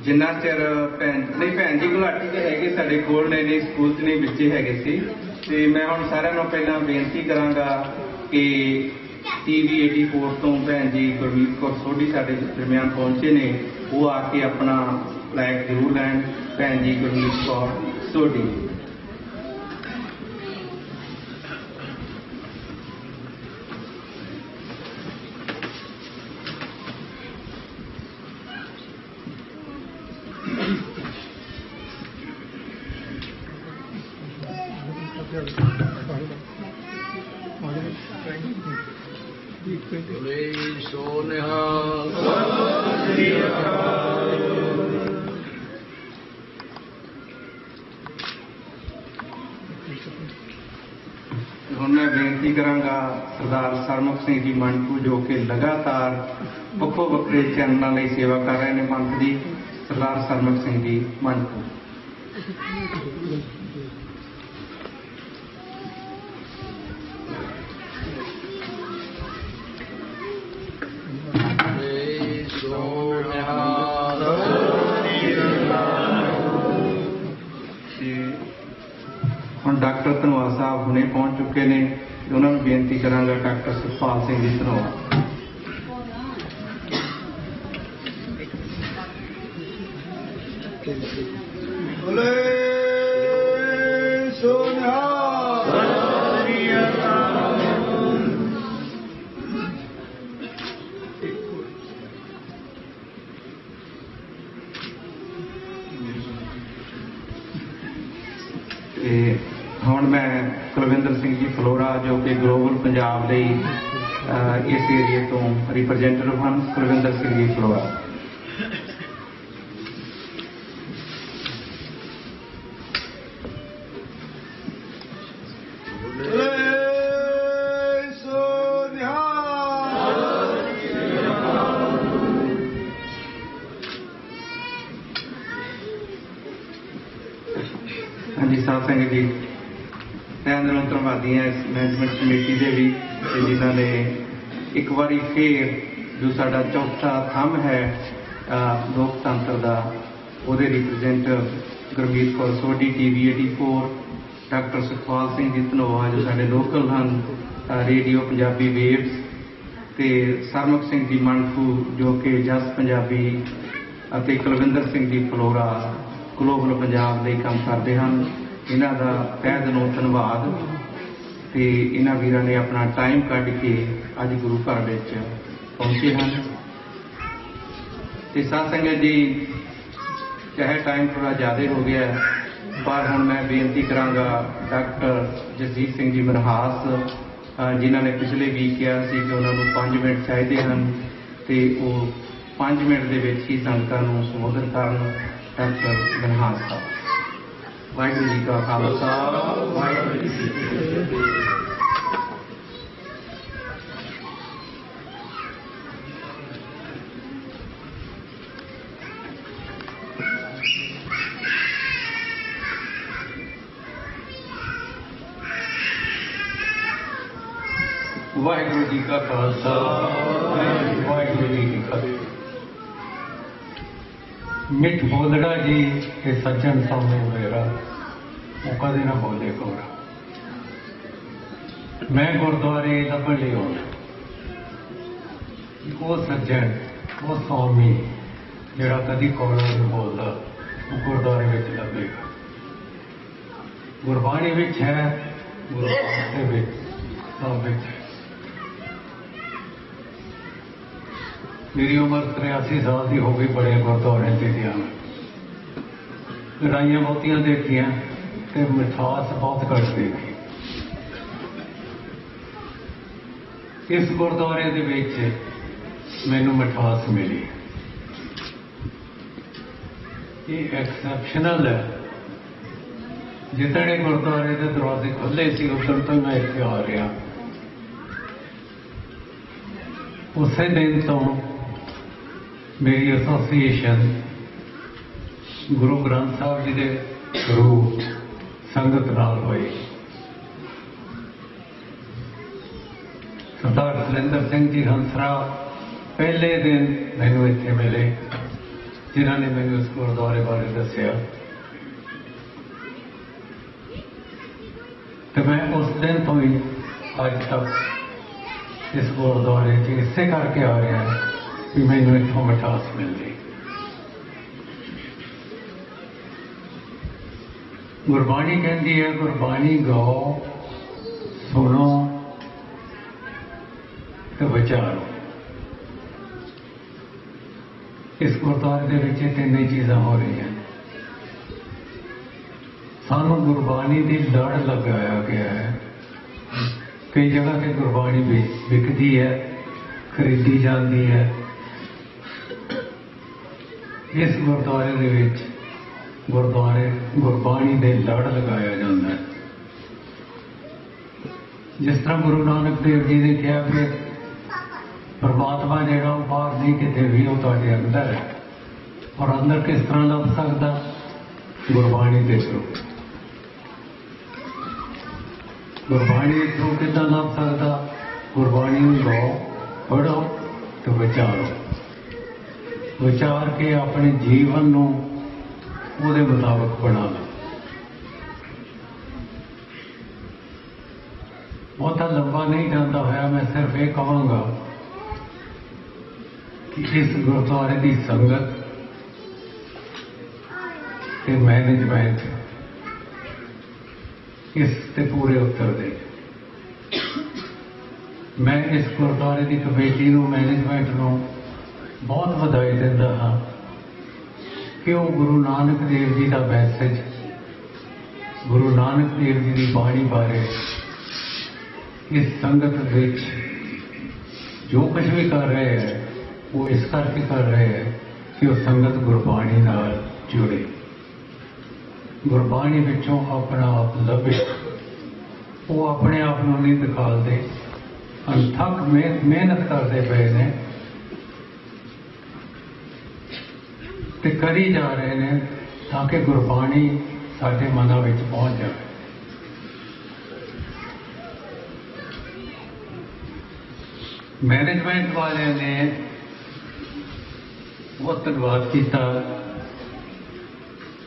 ਜਿੰਨਾ ਚਿਰ ਭੈਣ ਜੀ ਗੁਲਾਟੀ ਤੇ ਹੈਗੇ ਸਾਡੇ ਕੋਲ ਨੇ, ਸਕੂਲ 'ਚ ਨਹੀਂ ਵਿੱਚੇ ਹੈਗੇ ਸੀ। ਤੇ ਮੈਂ ਹੁਣ ਸਾਰਿਆਂ ਨੂੰ ਪਹਿਲਾਂ ਬੇਨਤੀ ਕਰਾਂਗਾ ਕਿ TV 84 ਤੋਂ ਭੈਣ ਜੀ ਗੁਰਮੀਤ ਕੌਰ ਸੋਢੀ ਸਾਡੇ ਦਰਮਿਆਨ ਪਹੁੰਚੇ ਨੇ, ਉਹ ਆ ਕੇ ਆਪਣਾ ਫਲੈਗ ਜ਼ਰੂਰ ਲੈਣ। ਭੈਣ ਜੀ ਗੁਰਮੀਤ ਕੌਰ ਸੋਢੀ। ਹੁਣ ਮੈਂ ਬੇਨਤੀ ਕਰਾਂਗਾ ਸਰਦਾਰ ਸਰਮੁਖ ਸਿੰਘ ਜੀ ਮਨਕੂ, ਜੋ ਕਿ ਲਗਾਤਾਰ ਵੱਖੋ ਵੱਖਰੇ ਚੈਨਲਾਂ ਲਈ ਸੇਵਾ ਕਰ ਰਹੇ ਨੇ ਪੰਥ ਦੀ। ਸਰਦਾਰ ਸਰਮੁਖ ਸਿੰਘ ਜੀ ਮਨਕੂ। ਹੁਣ ਡਾਕਟਰ ਧਨੋਆ ਸਾਹਿਬ ਹੁਣੇ ਪਹੁੰਚ ਚੁੱਕੇ ਨੇ, ਉਹਨਾਂ ਨੂੰ ਬੇਨਤੀ ਕਰਾਂਗਾ ਡਾਕਟਰ ਸੁਖਪਾਲ ਸਿੰਘ ਜੀ ਧਨੋਆ। ਤੇ ਹੁਣ ਮੈਂ ਕੁਲਵਿੰਦਰ ਸਿੰਘ ਜੀ ਫਲੋਰਾ, ਜੋ ਕਿ ਗਲੋਬਲ ਪੰਜਾਬ ਲਈ ਇਸ ਏਰੀਏ ਤੋਂ ਰਿਪਰੈਜ਼ੈਂਟੇਟਿਵ ਹਨ, ਕੁਲਵਿੰਦਰ ਸਿੰਘ ਜੀ ਫਲੋਰਾ। ਹਾਂਜੀ ਸਾਧ ਸੰਗਤ ਜੀ, ਮੈਂ ਅੰਦਰੋਂ ਧੰਨਵਾਦੀ ਹਾਂ ਇਸ ਮੈਨੇਜਮੈਂਟ ਕਮੇਟੀ ਦੇ ਵੀ, ਜਿਨ੍ਹਾਂ ਨੇ ਇੱਕ ਵਾਰੀ ਫੇਰ ਜੋ ਸਾਡਾ ਚੌਥਾ ਥੰਮ ਹੈ ਲੋਕਤੰਤਰ ਦਾ, ਉਹਦੇ representative Gurmeet Kaur Sodhi TV 84, doctor Sukhpal Singh ji Dhanoa ਜੋ ਸਾਡੇ ਲੋਕਲ ਹਨ ਰੇਡੀਓ ਪੰਜਾਬੀ ਵੇਵਸ, ਤੇ ਸਰਮੁਖ ਸਿੰਘ ਜੀ ਮਨਕੂ ਜੋ ਕਿ ਜਸ ਪੰਜਾਬੀ, ਅਤੇ ਕੁਲਵਿੰਦਰ ਸਿੰਘ ਜੀ ਫਲੋਰਾ ਗਲੋਬਲ ਪੰਜਾਬ ਲਈ ਕੰਮ ਕਰਦੇ ਹਨ। ਇਹਨਾਂ ਦਾ ਤਹਿ ਦਿਲੋਂ ਧੰਨਵਾਦ। ਤੇ ਇਹਨਾਂ ਵੀਰਾਂ ਨੇ ਆਪਣਾ ਟਾਈਮ ਕੱਢ ਕੇ ਅੱਜ ਗੁਰੂ ਘਰ ਵਿੱਚ ਪਹੁੰਚੇ ਹਨ। ਤੇ ਸਾਧ ਸੰਗਤ ਜੀ, ਚਾਹੇ ਟਾਈਮ ਥੋੜਾ ਜ਼ਿਆਦਾ ਹੋ ਗਿਆ, ਪਰ ਹੁਣ ਮੈਂ ਬੇਨਤੀ ਕਰਾਂਗਾ ਡਾਕਟਰ ਜਸਜੀਤ ਸਿੰਘ ਜੀ ਮਨਹਾਸ, ਜਿਨ੍ਹਾਂ ਨੇ ਪਿਛਲੇ ਵੀਕ ਕਿਹਾ ਸੀ ਕਿ ਉਹਨਾਂ ਨੂੰ 5 ਮਿੰਟ ਚਾਹੀਦੇ ਹਨ, ਤੇ ਉਹ 5 ਮਿੰਟ ਦੇ ਵਿੱਚ ਹੀ ਸੰਗਤਾਂ ਨੂੰ ਸੰਬੋਧਨ ਕਰਨ। ਡਾਕਟਰ ਮਨਹਾਸ ਸਾਹਿਬ। ਵਾਹਿਗੁਰੂ ਜੀ ਕਾ ਖਾਲਸਾ, ਵਾਹਿਗੁਰੂ ਜੀ ਕੀ ਫਤਿਹ। ਵਾਹਿਗੁਰੂ ਜੀ ਕਾ ਖਾਲਸਾ, ਵਾਹਿਗੁਰੂ ਜੀ ਕੀ ਫਤਿਹ। ਮਿੱਠ ਬੋਲੜਾ ਜੀ ਇਹ ਸੱਜਣ ਸਾਹਮਣੇ ਮੇਰਾ ਉਹ ਕਦੇ ਨਾ ਬੋਲੇ ਕੋਰਾ। ਮੈਂ ਗੁਰਦੁਆਰੇ ਲੱਭਣ ਲਈ ਆਉਂਦਾ, ਉਹ ਸੱਜਣ ਉਹ ਸਵਾਮੀ ਜਿਹੜਾ ਕਦੀ ਕੋਰਾ ਨਹੀਂ ਬੋਲਦਾ ਉਹ ਗੁਰਦੁਆਰੇ ਵਿੱਚ ਲੱਭੇਗਾ। ਗੁਰਬਾਣੀ ਵਿੱਚ ਹੈ, ਗੁਰਬਾਣੀ ਦੇ ਵਿੱਚ ਸਭ ਵਿੱਚ ਹੈ। ਮੇਰੀ ਉਮਰ 83 ਸਾਲ ਦੀ ਹੋ ਗਈ, ਬੜੇ ਗੁਰਦੁਆਰੇ ਤੇ ਗਿਆ, ਲੜਾਈਆਂ ਬਹੁਤੀਆਂ ਦੇਖੀਆਂ ਤੇ ਮਿਠਾਸ ਬਹੁਤ ਘੱਟ ਦੇਖੀ। ਇਸ ਗੁਰਦੁਆਰੇ ਦੇ ਵਿੱਚ ਮੈਨੂੰ ਮਿਠਾਸ ਮਿਲੀ। ਇਹ ਐਕਸੈਪਸ਼ਨਲ ਹੈ। ਜਿੱਦਣ ਗੁਰਦੁਆਰੇ ਦੇ ਦਰਵਾਜ਼ੇ ਖੁੱਲੇ ਸੀ ਉਦੋਂ ਤੋਂ ਮੈਂ ਇੱਥੇ ਆ ਰਿਹਾ। ਉਸੇ ਦਿਨ ਤੋਂ ਮੇਰੀ ਐਸੋਸੀਏਸ਼ਨ ਗੁਰੂ ਗ੍ਰੰਥ ਸਾਹਿਬ ਜੀ ਦੇ ਗੁਰੂ ਸੰਗਤ ਨਾਲ ਹੋਈ। ਸਰਦਾਰ ਸੁਰਿੰਦਰ ਸਿੰਘ ਜੀ ਹੰਸਰਾ ਪਹਿਲੇ ਦਿਨ ਮੈਨੂੰ ਇੱਥੇ ਮਿਲੇ, ਜਿਨ੍ਹਾਂ ਨੇ ਮੈਨੂੰ ਇਸ ਗੁਰਦੁਆਰੇ ਬਾਰੇ ਦੱਸਿਆ ਤੇ ਮੈਂ ਉਸ ਦਿਨ ਤੋਂ ਹੀ ਅੱਜ ਤੱਕ ਇਸ ਗੁਰਦੁਆਰੇ 'ਚ ਇਸੇ ਕਰਕੇ ਆ ਰਿਹਾ ਕਿ ਮੈਨੂੰ ਇੱਥੋਂ ਮਿਠਾਸ ਮਿਲਦੀ। ਗੁਰਬਾਣੀ ਕਹਿੰਦੀ ਹੈ, ਗੁਰਬਾਣੀ ਗਾਓ, ਸੁਣੋ ਤੇ ਵਿਚਾਰੋ। ਇਸ ਗੁਰਦੁਆਰੇ ਦੇ ਵਿੱਚ ਇਹ ਤਿੰਨੇ ਚੀਜ਼ਾਂ ਹੋ ਰਹੀਆਂ। ਸਾਨੂੰ ਗੁਰਬਾਣੀ ਦੀ ਲੜ ਲਗਾਇਆ ਗਿਆ ਹੈ। ਕਈ ਜਗ੍ਹਾ ਤੇ ਗੁਰਬਾਣੀ ਵਿਕਦੀ ਹੈ, ਖਰੀਦੀ ਜਾਂਦੀ ਹੈ। ਇਸ ਗੁਰਦੁਆਰੇ ਦੇ ਵਿੱਚ ਗੁਰਬਾਣੀ ਦੇ ਲੜ ਲਗਾਇਆ ਜਾਂਦਾ ਹੈ। ਜਿਸ ਤਰ੍ਹਾਂ ਗੁਰੂ ਨਾਨਕ ਦੇਵ ਜੀ ਨੇ ਕਿਹਾ ਕਿ ਪਰਮਾਤਮਾ ਜਿਹੜਾ ਉਹ ਬਾਹਰ ਨਹੀਂ ਕਿਤੇ ਵੀ, ਉਹ ਤੁਹਾਡੇ ਅੰਦਰ ਹੈ। ਔਰ ਅੰਦਰ ਕਿਸ ਤਰ੍ਹਾਂ ਲੱਭ ਸਕਦਾ? ਗੁਰਬਾਣੀ ਦੇ ਥਰੂ। ਗੁਰਬਾਣੀ ਦੇ ਥਰੂ ਕਿੱਦਾਂ ਲੱਭ ਸਕਦਾ? ਗੁਰਬਾਣੀ ਨੂੰ ਗਾਓ, ਪੜ੍ਹੋ ਤੇ ਵਿਚਾਰੋ। ਵਿਚਾਰ ਕੇ ਆਪਣੇ ਜੀਵਨ ਨੂੰ ਉਹਦੇ ਮੁਤਾਬਕ ਬਣਾ ਲਓ। ਬਹੁਤਾ ਲੰਬਾ ਨਹੀਂ ਜਾਂਦਾ ਹੋਇਆ, ਮੈਂ ਸਿਰਫ ਇਹ ਕਹਾਂਗਾ ਕਿ ਇਸ ਗੁਰਦੁਆਰੇ ਦੀ ਸੰਗਤ ਤੇ ਮੈਨੇਜਮੈਂਟ ਇਸ ਤੇ ਪੂਰੇ ਉੱਤਰ ਦੇ। ਮੈਂ ਇਸ ਗੁਰਦੁਆਰੇ ਦੀ ਕਮੇਟੀ ਨੂੰ, ਮੈਨੇਜਮੈਂਟ ਨੂੰ ਬਹੁਤ ਵਧਾਈ ਦਿੰਦਾ ਹਾਂ ਕਿ ਉਹ ਗੁਰੂ ਨਾਨਕ ਦੇਵ ਜੀ ਦਾ ਮੈਸੇਜ, ਗੁਰੂ ਨਾਨਕ ਦੇਵ ਜੀ ਦੀ ਬਾਣੀ ਬਾਰੇ ਇਸ ਸੰਗਤ ਵਿੱਚ ਜੋ ਕੁਝ ਵੀ ਕਰ ਰਹੇ ਹੈ ਉਹ ਇਸ ਕਰਕੇ ਕਰ ਰਹੇ ਹੈ ਕਿ ਉਹ ਸੰਗਤ ਗੁਰਬਾਣੀ ਨਾਲ ਜੁੜੇ, ਗੁਰਬਾਣੀ ਵਿੱਚੋਂ ਆਪਣਾ ਆਪ ਲੱਭੇ। ਉਹ ਆਪਣੇ ਆਪ ਨੂੰ ਨਹੀਂ ਦਿਖਾਲਦੇ, ਅਣਥੱਕ ਮਿਹਨਤ ਕਰਦੇ ਪਏ ਨੇ ਤੇ ਕਰੀ ਜਾ ਰਹੇ ਨੇ ਤਾਂ ਕਿ ਗੁਰਬਾਣੀ ਸਾਡੇ ਮਨਾਂ ਵਿੱਚ ਪਹੁੰਚ ਜਾਵੇ। ਮੈਨੇਜਮੈਂਟ ਵਾਲਿਆਂ ਨੇ ਬਹੁਤ ਧੰਨਵਾਦ ਕੀਤਾ,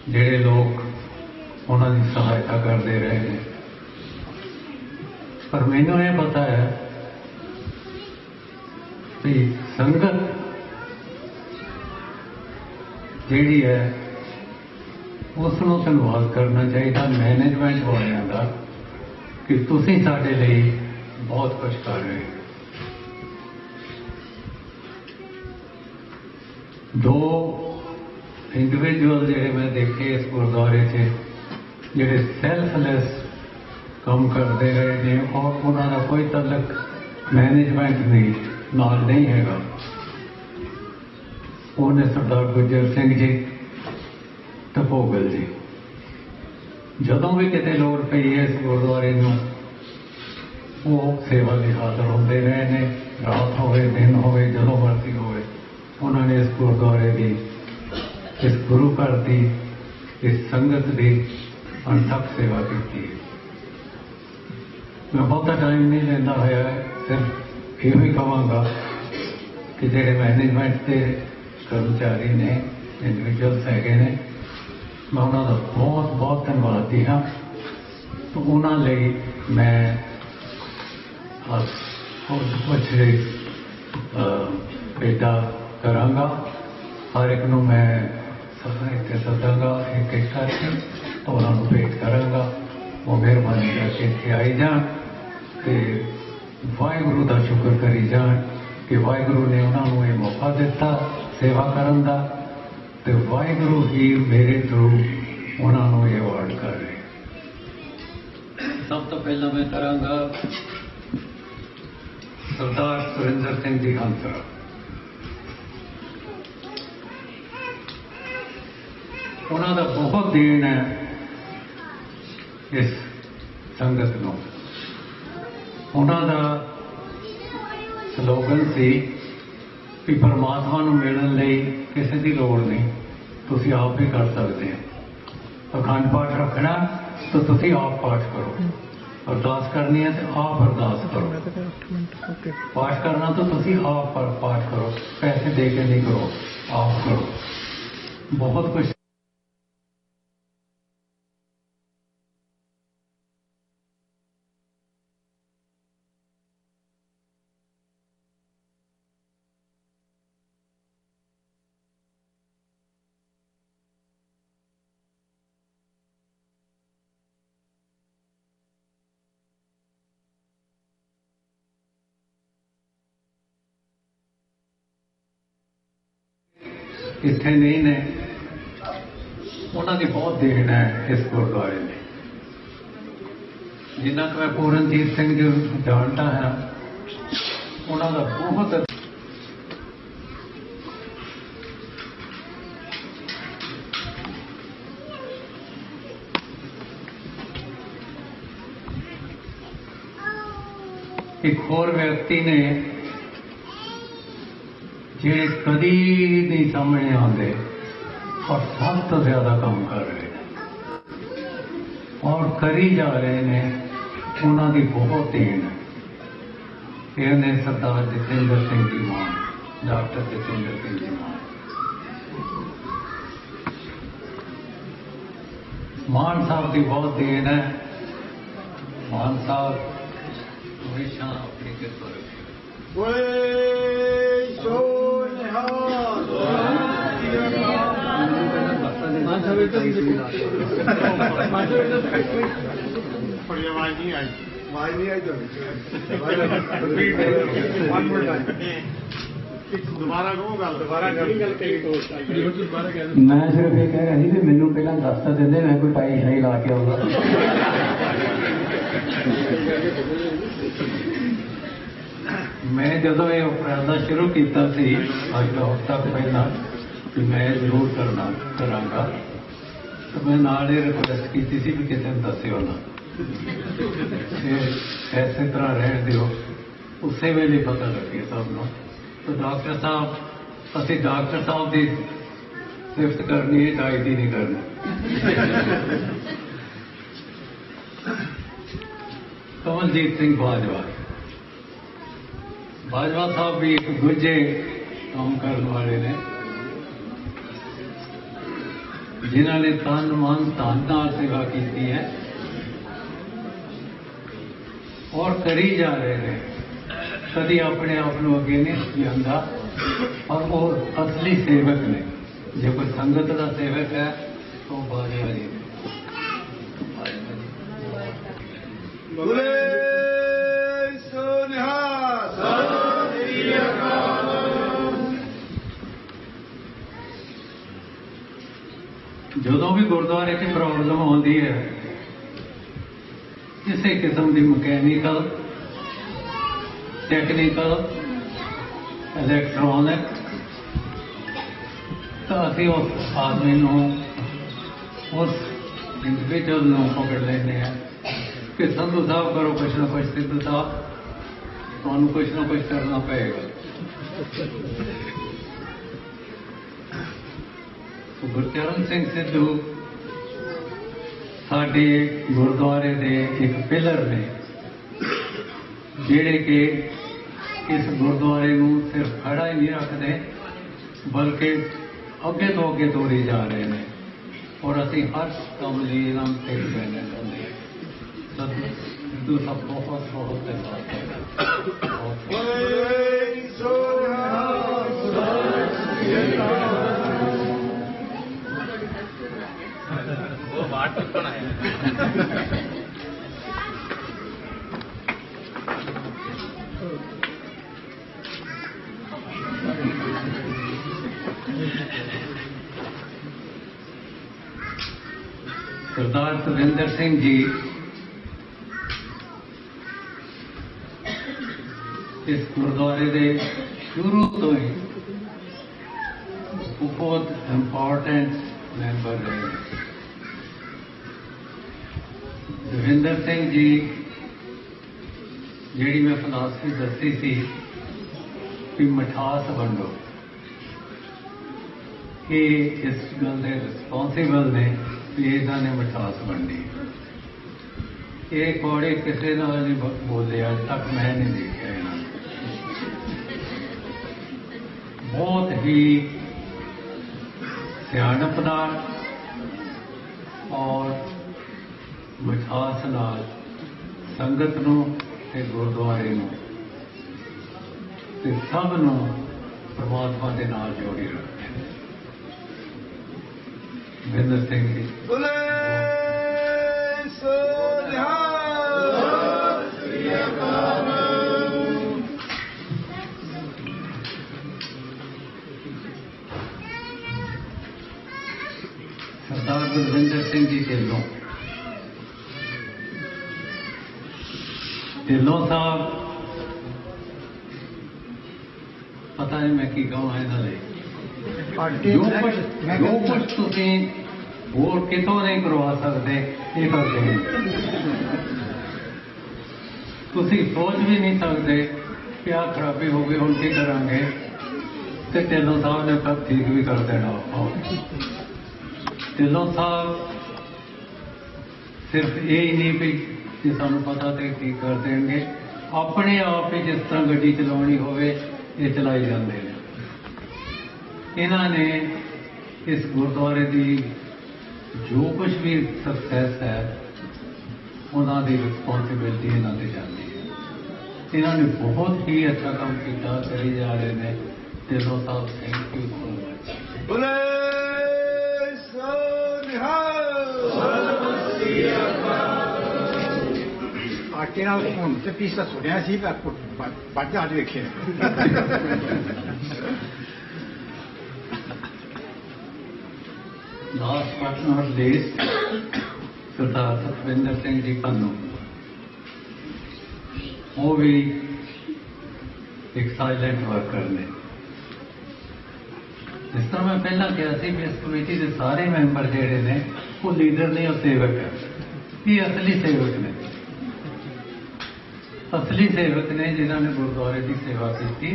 ਜਿਹੜੇ ਲੋਕ ਉਹਨਾਂ ਦੀ ਸਹਾਇਤਾ ਕਰਦੇ ਰਹੇ ਨੇ। ਪਰ ਮੈਨੂੰ ਇਹ ਪਤਾ ਹੈ ਕਿ ਸੰਗਤ ਜਿਹੜੀ ਹੈ ਉਸ ਨੂੰ ਧੰਨਵਾਦ ਕਰਨਾ ਚਾਹੀਦਾ ਮੈਨੇਜਮੈਂਟ ਵਾਲਿਆਂ ਦਾ ਕਿ ਤੁਸੀਂ ਸਾਡੇ ਲਈ ਬਹੁਤ ਕੁਝ ਕਰ ਰਹੇ ਹੋ। ਦੋ ਇੰਡੀਵਿਜੂਅਲ ਜਿਹੜੇ ਮੈਂ ਦੇਖੇ ਇਸ ਗੁਰਦੁਆਰੇ 'ਚ, ਜਿਹੜੇ ਸੈਲਫਲੈਸ ਕੰਮ ਕਰਦੇ ਰਹੇ ਨੇ ਔਰ ਉਹਨਾਂ ਦਾ ਕੋਈ ਤਾਲੁਕ ਮੈਨੇਜਮੈਂਟ ਨਾਲ ਨਹੀਂ ਹੈਗਾ। ਉਹਨੇ ਸਰਦਾਰ ਗੁਰਜਰ ਸਿੰਘ ਜੀ ਤੇ ਭੋਗਲ ਜੀ, ਜਦੋਂ ਵੀ ਕਿਤੇ ਲੋੜ ਪਈ ਹੈ ਇਸ ਗੁਰਦੁਆਰੇ ਨੂੰ, ਉਹ ਸੇਵਾ ਲਈ ਹਾਜ਼ਰ ਹੁੰਦੇ ਰਹੇ ਨੇ। ਰਾਤ ਹੋਵੇ, ਦਿਨ ਹੋਵੇ, ਜਦੋਂ ਮਰਜ਼ੀ ਹੋਵੇ, ਉਹਨਾਂ ਨੇ ਇਸ ਗੁਰਦੁਆਰੇ ਦੀ, ਇਸ ਗੁਰੂ ਘਰ ਦੀ, ਇਸ ਸੰਗਤ ਦੀ ਅਣਥੱਕ ਸੇਵਾ ਕੀਤੀ ਹੈ। ਮੈਂ ਬਹੁਤਾ ਟਾਈਮ ਨਹੀਂ ਲੈਂਦਾ ਹੋਇਆ, ਸਿਰਫ ਇਹੋ ਹੀ ਕਹਾਂਗਾ ਕਿ ਜਿਹੜੇ ਮੈਨੇਜਮੈਂਟ ਦੇ ਕਰਮਚਾਰੀ ਨੇ ਇੰਡੀਵਿਜੂਅਲਸ ਹੈਗੇ ਨੇ, ਮੈਂ ਉਹਨਾਂ ਦਾ ਬਹੁਤ ਬਹੁਤ ਧੰਨਵਾਦੀ ਹਾਂ। ਉਹਨਾਂ ਲਈ ਮੈਂ ਕੁਛ ਭੇਟਾ ਕਰਾਂਗਾ। ਹਰ ਇੱਕ ਨੂੰ ਮੈਂ ਇੱਥੇ ਸੱਦਾਂਗਾ, ਇੱਕ ਇੱਕ ਕਰਕੇ ਉਹਨਾਂ ਨੂੰ ਭੇਟ ਕਰਾਂਗਾ। ਉਹ ਮਿਹਰਬਾਨੀ ਕਰਕੇ ਇੱਥੇ ਆਈ ਜਾਣ ਅਤੇ ਵਾਹਿਗੁਰੂ ਦਾ ਸ਼ੁਕਰ ਕਰੀ ਜਾਣ ਕਿ ਵਾਹਿਗੁਰੂ ਨੇ ਉਹਨਾਂ ਨੂੰ ਇਹ ਮੌਕਾ ਦਿੱਤਾ ਸੇਵਾ ਕਰਨ ਦਾ, ਅਤੇ ਵਾਹਿਗੁਰੂ ਹੀ ਮੇਰੇ ਥਰੂ ਉਹਨਾਂ ਨੂੰ ਇਹ ਅਵਾਰਡ ਕਰ ਰਹੇ। ਸਭ ਤੋਂ ਪਹਿਲਾਂ ਮੈਂ ਕਰਾਂਗਾ ਸਰਦਾਰ ਸੁਰਿੰਦਰ ਸਿੰਘ ਜੀ ਹੰਸਰਾ। ਉਹਨਾਂ ਦਾ ਬਹੁਤ ਦੇਣ ਹੈ ਇਸ ਸੰਗਤ ਨੂੰ। ਉਹਨਾਂ ਦਾ ਸਲੋਗਨ ਸੀ ਕਿ ਪਰਮਾਤਮਾ ਨੂੰ ਮਿਲਣ ਲਈ ਕਿਸੇ ਦੀ ਲੋੜ ਨਹੀਂ, ਤੁਸੀਂ ਆਪ ਵੀ ਕਰ ਸਕਦੇ ਹੋ। ਅਖੰਡ ਪਾਠ ਰੱਖਣਾ ਤਾਂ ਤੁਸੀਂ ਆਪ ਪਾਠ ਕਰੋ, ਅਰਦਾਸ ਕਰਨੀ ਹੈ ਤਾਂ ਆਪ ਅਰਦਾਸ ਕਰੋ, ਪਾਠ ਕਰਨਾ ਤਾਂ ਤੁਸੀਂ ਆਪ ਪਾਠ ਕਰੋ, ਪੈਸੇ ਦੇ ਕੇ ਨਹੀਂ ਕਰੋ, ਆਪ ਕਰੋ। ਬਹੁਤ ਕੁਝ ਇੱਥੇ ਨਹੀਂ ਨੇ, ਉਹਨਾਂ ਦੀ ਬਹੁਤ ਦੇਣ ਹੈ ਇਸ ਗੁਰਦੁਆਰੇ ਦੀ। ਜਿੰਨਾ ਕੁ ਮੈਂ ਪੂਰਨਜੀਤ ਸਿੰਘ ਜੀ ਜਾਣਦਾ ਹਾਂ, ਉਹਨਾਂ ਦਾ ਬਹੁਤ ਇੱਕ ਹੋਰ ਵਿਅਕਤੀ ਨੇ ਜਿਹੜੇ ਕਦੀ ਨਹੀਂ ਸਾਹਮਣੇ ਆਉਂਦੇ ਔਰ ਸਭ ਤੋਂ ਜ਼ਿਆਦਾ ਕੰਮ ਕਰ ਰਹੇ ਨੇ ਔਰ ਕਰੀ ਜਾ ਰਹੇ ਨੇ, ਉਹਨਾਂ ਦੀ ਬਹੁਤ ਦੇਣ ਹੈ। ਇਹ ਨੇ ਸਰਦਾਰ ਜਤਿੰਦਰ ਸਿੰਘ ਜੀ ਮਾਨ, ਡਾਕਟਰ ਜਤਿੰਦਰ ਸਿੰਘ ਜੀ ਮਾਨ। ਮਾਨ ਸਾਹਿਬ ਦੀ ਬਹੁਤ ਦੇਣ ਹੈ। ਮਾਨ ਸਾਹਿਬ ਹਮੇਸ਼ਾ ਆਪਣੀ ਕਿਰਪਾ ਰੱਖੇ। ਮੈਂ ਸਿਰਫ ਇਹ ਕਹਿ ਰਿਹਾ ਸੀ ਵੀ ਮੈਨੂੰ ਪਹਿਲਾਂ ਦੱਸ ਤਾਂ ਦਿੰਦੇ, ਮੈਂ ਕੋਈ ਟਾਈ ਸ਼ਾਈ ਲਾ ਕੇ ਆਉਂਦਾ। ਮੈਂ ਜਦੋਂ ਇਹ ਉਪਰਾਲਾ ਸ਼ੁਰੂ ਕੀਤਾ ਸੀ ਅੱਜ ਤੋਂ ਹਫ਼ਤਾ ਪਹਿਲਾਂ ਕਿ ਮੈਂ ਜ਼ਰੂਰ ਕਰਾਂਗਾ, ਤਾਂ ਮੈਂ ਨਾਲ ਇਹ ਰਿਕੁਐਸਟ ਕੀਤੀ ਸੀ ਵੀ ਕਿਸੇ ਨੂੰ ਦੱਸਿਓ ਨਾ, ਐਸੇ ਤਰ੍ਹਾਂ ਰਹਿਣ ਦਿਓ, ਉਸੇ ਵੇਲੇ ਪਤਾ ਲੱਗੇ ਸਭ ਨੂੰ। ਤਾਂ ਡਾਕਟਰ ਸਾਹਿਬ, ਅਸੀਂ ਡਾਕਟਰ ਸਾਹਿਬ ਦੀ ਸਿਫਤ ਕਰਨੀ ਹੈ, ਚਾਹੀਦੀ ਨਹੀਂ ਕਰਨੀ। ਕਮਲਜੀਤ ਸਿੰਘ ਬਾਜਵਾ ਸਾਹਿਬ ਵੀ ਇੱਕ ਦੂਜੇ ਕੰਮ ਕਰਨ ਵਾਲੇ ਨੇ, ਜਿਨ੍ਹਾਂ ਨੇ ਤਨ ਮਨ ਧਨ ਨਾਲ ਸੇਵਾ ਕੀਤੀ ਹੈ ਔਰ ਕਰੀ ਜਾ ਰਹੇ ਨੇ। ਕਦੀ ਆਪਣੇ ਆਪ ਨੂੰ ਅੱਗੇ ਨਹੀਂ ਲਿਆਂਦਾ ਔਰ ਉਹ ਅਸਲੀ ਸੇਵਕ ਨੇ। ਜੇ ਕੋਈ ਸੰਗਤ ਦਾ ਸੇਵਕ ਹੈ ਤਾਂ ਉਹ ਬਾਜਵਾ ਜੀ ਨੇ। ਜਦੋਂ ਵੀ ਗੁਰਦੁਆਰੇ 'ਚ ਪ੍ਰੋਬਲਮ ਆਉਂਦੀ ਹੈ, ਕਿਸੇ ਕਿਸਮ ਦੀ ਮਕੈਨੀਕਲ, ਟੈਕਨੀਕਲ, ਇਲੈਕਟ੍ਰੋਨਿਕ, ਤਾਂ ਅਸੀਂ ਉਸ ਆਦਮੀ ਨੂੰ, ਉਸ ਇੰਡੀਵਿਜੂਅਲ ਨੂੰ ਪਕੜ ਲੈਂਦੇ ਹਾਂ ਕਿ ਸੰਧੂ ਸਾਹਿਬ ਕਰੋ ਕੁਛ ਨਾ ਕੁਛ, ਸਿੱਧੂ ਸਾਹਿਬ ਤੁਹਾਨੂੰ ਕੁਛ ਨਾ ਕੁਛ ਕਰਨਾ ਪਏਗਾ। ਗੁਰਚਰਨ ਸਿੰਘ ਸਿੱਧੂ ਸਾਡੇ ਗੁਰਦੁਆਰੇ ਦੇ ਇੱਕ ਪਿਲਰ ਨੇ, ਜਿਹੜੇ ਕਿ ਇਸ ਗੁਰਦੁਆਰੇ ਨੂੰ ਸਿਰਫ ਖੜਾ ਹੀ ਨਹੀਂ ਰੱਖਦੇ, ਬਲਕਿ ਅੱਗੇ ਤੋਂ ਅੱਗੇ ਤੋਰੀ ਜਾ ਰਹੇ ਨੇ ਔਰ ਅਸੀਂ ਹਰ ਕੰਮ ਲਈ ਇਹਨਾਂ ਨੂੰ ਤੇ ਦੇਣਾ ਚਾਹੁੰਦੇ ਹਾਂ। ਸਿੱਧੂ ਸਾਹਿਬ ਬਹੁਤ ਬਹੁਤ ਧੰਨਵਾਦ ਉਹ ਬਾਤ ਟੁੱਟਣਾ ਹੈ। सरदार सुरेंद्र सिंह जी इस गुरुद्वारे के शुरू तो ही बहुत इंपॉर्टेंट मैंबर रहे। सुरेंद्र सिंह जी जी मैं फिलासफी दसी थी कि मिठास वंडो, ये इस गल के रिस्पॉन्सिबल ने भी इन्होंने मिठास वंडी। ये कौड़े किसी नाल नहीं बोले, अज तक मैं नहीं देखा इन्होंने। बहुत ही सियाणप नाल और मिठास नाल संगत नूं ते गुरुद्वारे नूं ते सब नूं परमात्मा दे नाल जोड़ी रखते हैं। सुरेंद्र सिंह जी सरदार बलविंदर सिंह जी ढिल्लों साहब, पता नहीं मैं की कहूँ इन्हों जो कुछ तुसी होर कितों नहीं करवा सकते ये करते हैं। तुसी सोच भी नहीं सकते क्या खराबी हो गई, हम की करांगे, तो ढिल्लों साहब ने कब ठीक भी कर देना। ढिल्लों साहब सिर्फ यही नहीं भी कि सानू पता तो ठीक कर देंगे, अपने आप ही जिस तरह गड्डी चलानी होवे ये चलाई जाते हैं। इन्होंने इस गुरुद्वारे की जो कुछ भी सक्सैस है उन्होंने रिस्पॉन्सिबिलिटी इन्हों से जाती है। इन्होंने बहुत ही अच्छा काम किया, करी जा रहे हैं। दिलों साहब थैंक यू सो मच। आटे नाल हुण ते पीस तां सुनिया सी पर बच अज वेखे। लास्ट बट नॉट लीस्ट सरदार सतविंदर सिंह जी पन्नू, वो भी एक साइलेंट वर्कर ने। जिस तरह मैं पहला कहा कि इस कमेटी के सारे मैंबर जेडे ने वो लीडर नहीं और सेवक है। ये असली सेवक ने, असली सेवक ने जिन्होंने गुरुद्वारे की सेवा की।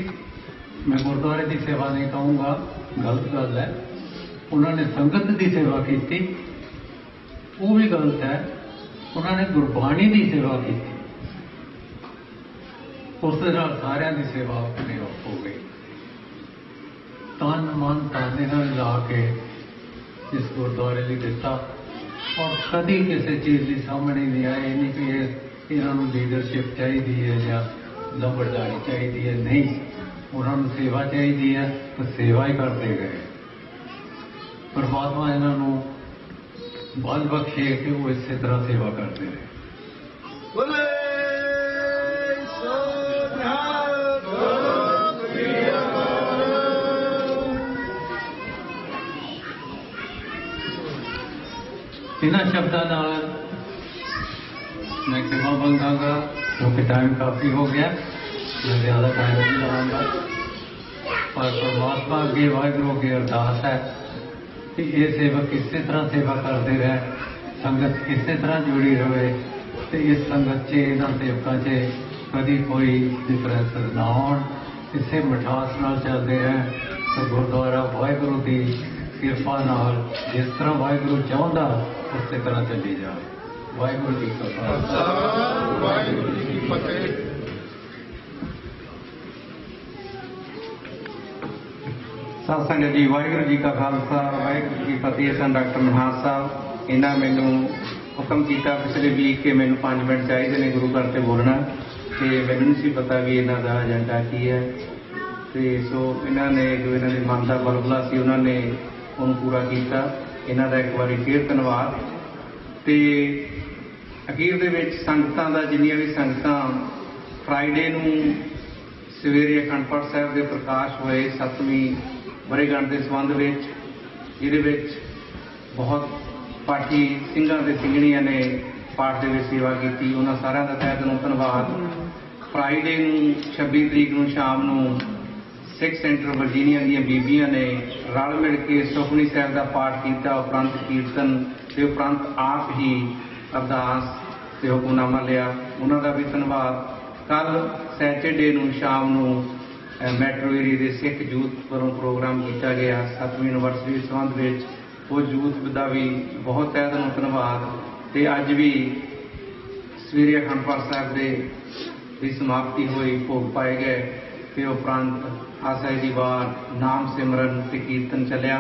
मैं गुरुद्वारे की सेवा नहीं कहूँगा, गलत गल है। उन्होंने संगत की सेवा की, वो भी गलत है। उन्होंने गुरबाणी की सेवा की, उस सारिया की सेवा अपने आप हो गई। तन मन धन इन्होंने ला के इस गुरुद्वारे लिए दिता और कभी किसी चीज़ की सामने नहीं आए। नहीं कि इन्होंने लीडरशिप चाहिए है या लंबड़दारी चाहिए है, नहीं, उन्होंने सेवा चाहिए है तो सेवा ही करते गए। परमात्मा इन्हों बल बख्शे कि वो इस तरह सेवा करते रहे। इन्होंने शब्दों मैं क्षमा मंगागा क्योंकि टाइम काफ़ी हो गया, मैं ज़्यादा टाइम नहीं लगाऊंगा। पर परमात्मा अगे वाहिगुरू की अरदास है कि ये सेवक इसी तरह सेवा करते रहे, संगत इसी तरह जुड़ी रहे, तो इस संगत से इन्होंने सेवकों से कभी कोई डिफरेंस ना हो, इसे मिठास नाल चलते रहे। तो गुरुद्वारा वाहिगुरू की किरपा नाल जिस तरह वाहिगुरू चाहता उस तरह चली जाए। वाहिगुरू जी का खालसा, वाहिगुरू जी की फतेह। ਸਾਧ ਸੰਗਤ ਜੀ, ਵਾਹਿਗੁਰੂ ਜੀ ਕਾ ਖਾਲਸਾ ਵਾਹਿਗੁਰੂ ਜੀ ਕੀ ਫਤਿਹ। ਸਨ ਡਾਕਟਰ ਮਨਹਾਸ ਸਾਹਿਬ ਇਹਨਾਂ ਮੈਨੂੰ ਹੁਕਮ ਕੀਤਾ ਪਿਛਲੇ ਵੀਕ ਕਿ ਮੈਨੂੰ 5 ਮਿੰਟ ਚਾਹੀਦੇ ਨੇ ਗੁਰੂ ਘਰ 'ਤੇ ਬੋਲਣਾ, ਅਤੇ ਮੈਨੂੰ ਨਹੀਂ ਸੀ ਪਤਾ ਵੀ ਇਹਨਾਂ ਦਾ ਏਜੰਡਾ ਕੀ ਹੈ। ਅਤੇ ਸੋ ਇਹਨਾਂ ਨੇ ਜੋ ਇਹਨਾਂ ਦੇ ਮਨ ਦਾ ਬਲਬਲਾ ਸੀ ਉਹਨਾਂ ਨੇ ਉਹਨੂੰ ਪੂਰਾ ਕੀਤਾ। ਇਹਨਾਂ ਦਾ ਇੱਕ ਵਾਰੀ ਫੇਰ ਧੰਨਵਾਦ। ਅਤੇ ਅਖੀਰ ਦੇ ਵਿੱਚ ਸੰਗਤਾਂ ਦਾ, ਜਿੰਨੀਆਂ ਵੀ ਸੰਗਤਾਂ ਫਰਾਈਡੇ ਨੂੰ ਸਵੇਰੇ ਅਖੰਡ ਪਾਠ ਸਾਹਿਬ ਦੇ ਪ੍ਰਕਾਸ਼ ਹੋਏ 7ਵੀਂ ਵਰ੍ਹੇਗੰਢ ਦੇ ਸੰਬੰਧ ਵਿੱਚ, ਜਿਹਦੇ ਵਿੱਚ ਬਹੁਤ ਪਾਠੀ ਸਿੰਘਾਂ ਅਤੇ ਸਿੰਘਣੀਆਂ ਨੇ ਪਾਠ ਦੇ ਵਿੱਚ ਸੇਵਾ ਕੀਤੀ, ਉਹਨਾਂ ਸਾਰਿਆਂ ਦਾ ਤਹਿ ਦਿਲੋਂ ਧੰਨਵਾਦ। ਫਰਾਈਡੇ ਨੂੰ 26 ਤਰੀਕ ਨੂੰ ਸ਼ਾਮ ਨੂੰ ਸਿੱਖ ਸੈਂਟਰ ਵਰਜੀਨੀਆ ਦੀਆਂ ਬੀਬੀਆਂ ਨੇ ਰਲ ਮਿਲ ਕੇ ਸੁਖਮਨੀ ਸਾਹਿਬ ਦਾ ਪਾਠ ਕੀਤਾ, ਉਪਰੰਤ ਕੀਰਤਨ ਤੇ ਉਪਰੰਤ ਆਪ ਹੀ ਅਰਦਾਸ ਤੇ ਹੁਕਮਨਾਮਾ ਲਿਆ, ਉਹਨਾਂ ਦਾ ਵੀ ਧੰਨਵਾਦ। ਕੱਲ੍ਹ ਸੈਚਰਡੇ ਨੂੰ ਸ਼ਾਮ ਨੂੰ ਮੈਟਰੋ ਏਰੀਏ ਦੇ ਸਿੱਖ ਯੂਥ ਵੱਲੋਂ ਪ੍ਰੋਗਰਾਮ ਕੀਤਾ ਗਿਆ 7ਵੀਂ ਐਨਵਰਸਰੀ ਦੇ ਸੰਬੰਧ ਵਿੱਚ, ਉਹ ਯੂਥ ਦਾ ਵੀ ਬਹੁਤ ਤਹਿ ਦਿਲੋਂ ਧੰਨਵਾਦ। ਅਤੇ ਅੱਜ ਵੀ ਸਵੇਰੇ ਅਖੰਡ ਪਾਠ ਸਾਹਿਬ ਦੀ ਸਮਾਪਤੀ ਹੋਈ, ਭੋਗ ਪਾਏ ਗਏ ਅਤੇ ਉਪਰੰਤ ਆਸਾ ਦੀ ਵਾਰ, ਨਾਮ ਸਿਮਰਨ ਅਤੇ ਕੀਰਤਨ ਚੱਲਿਆ।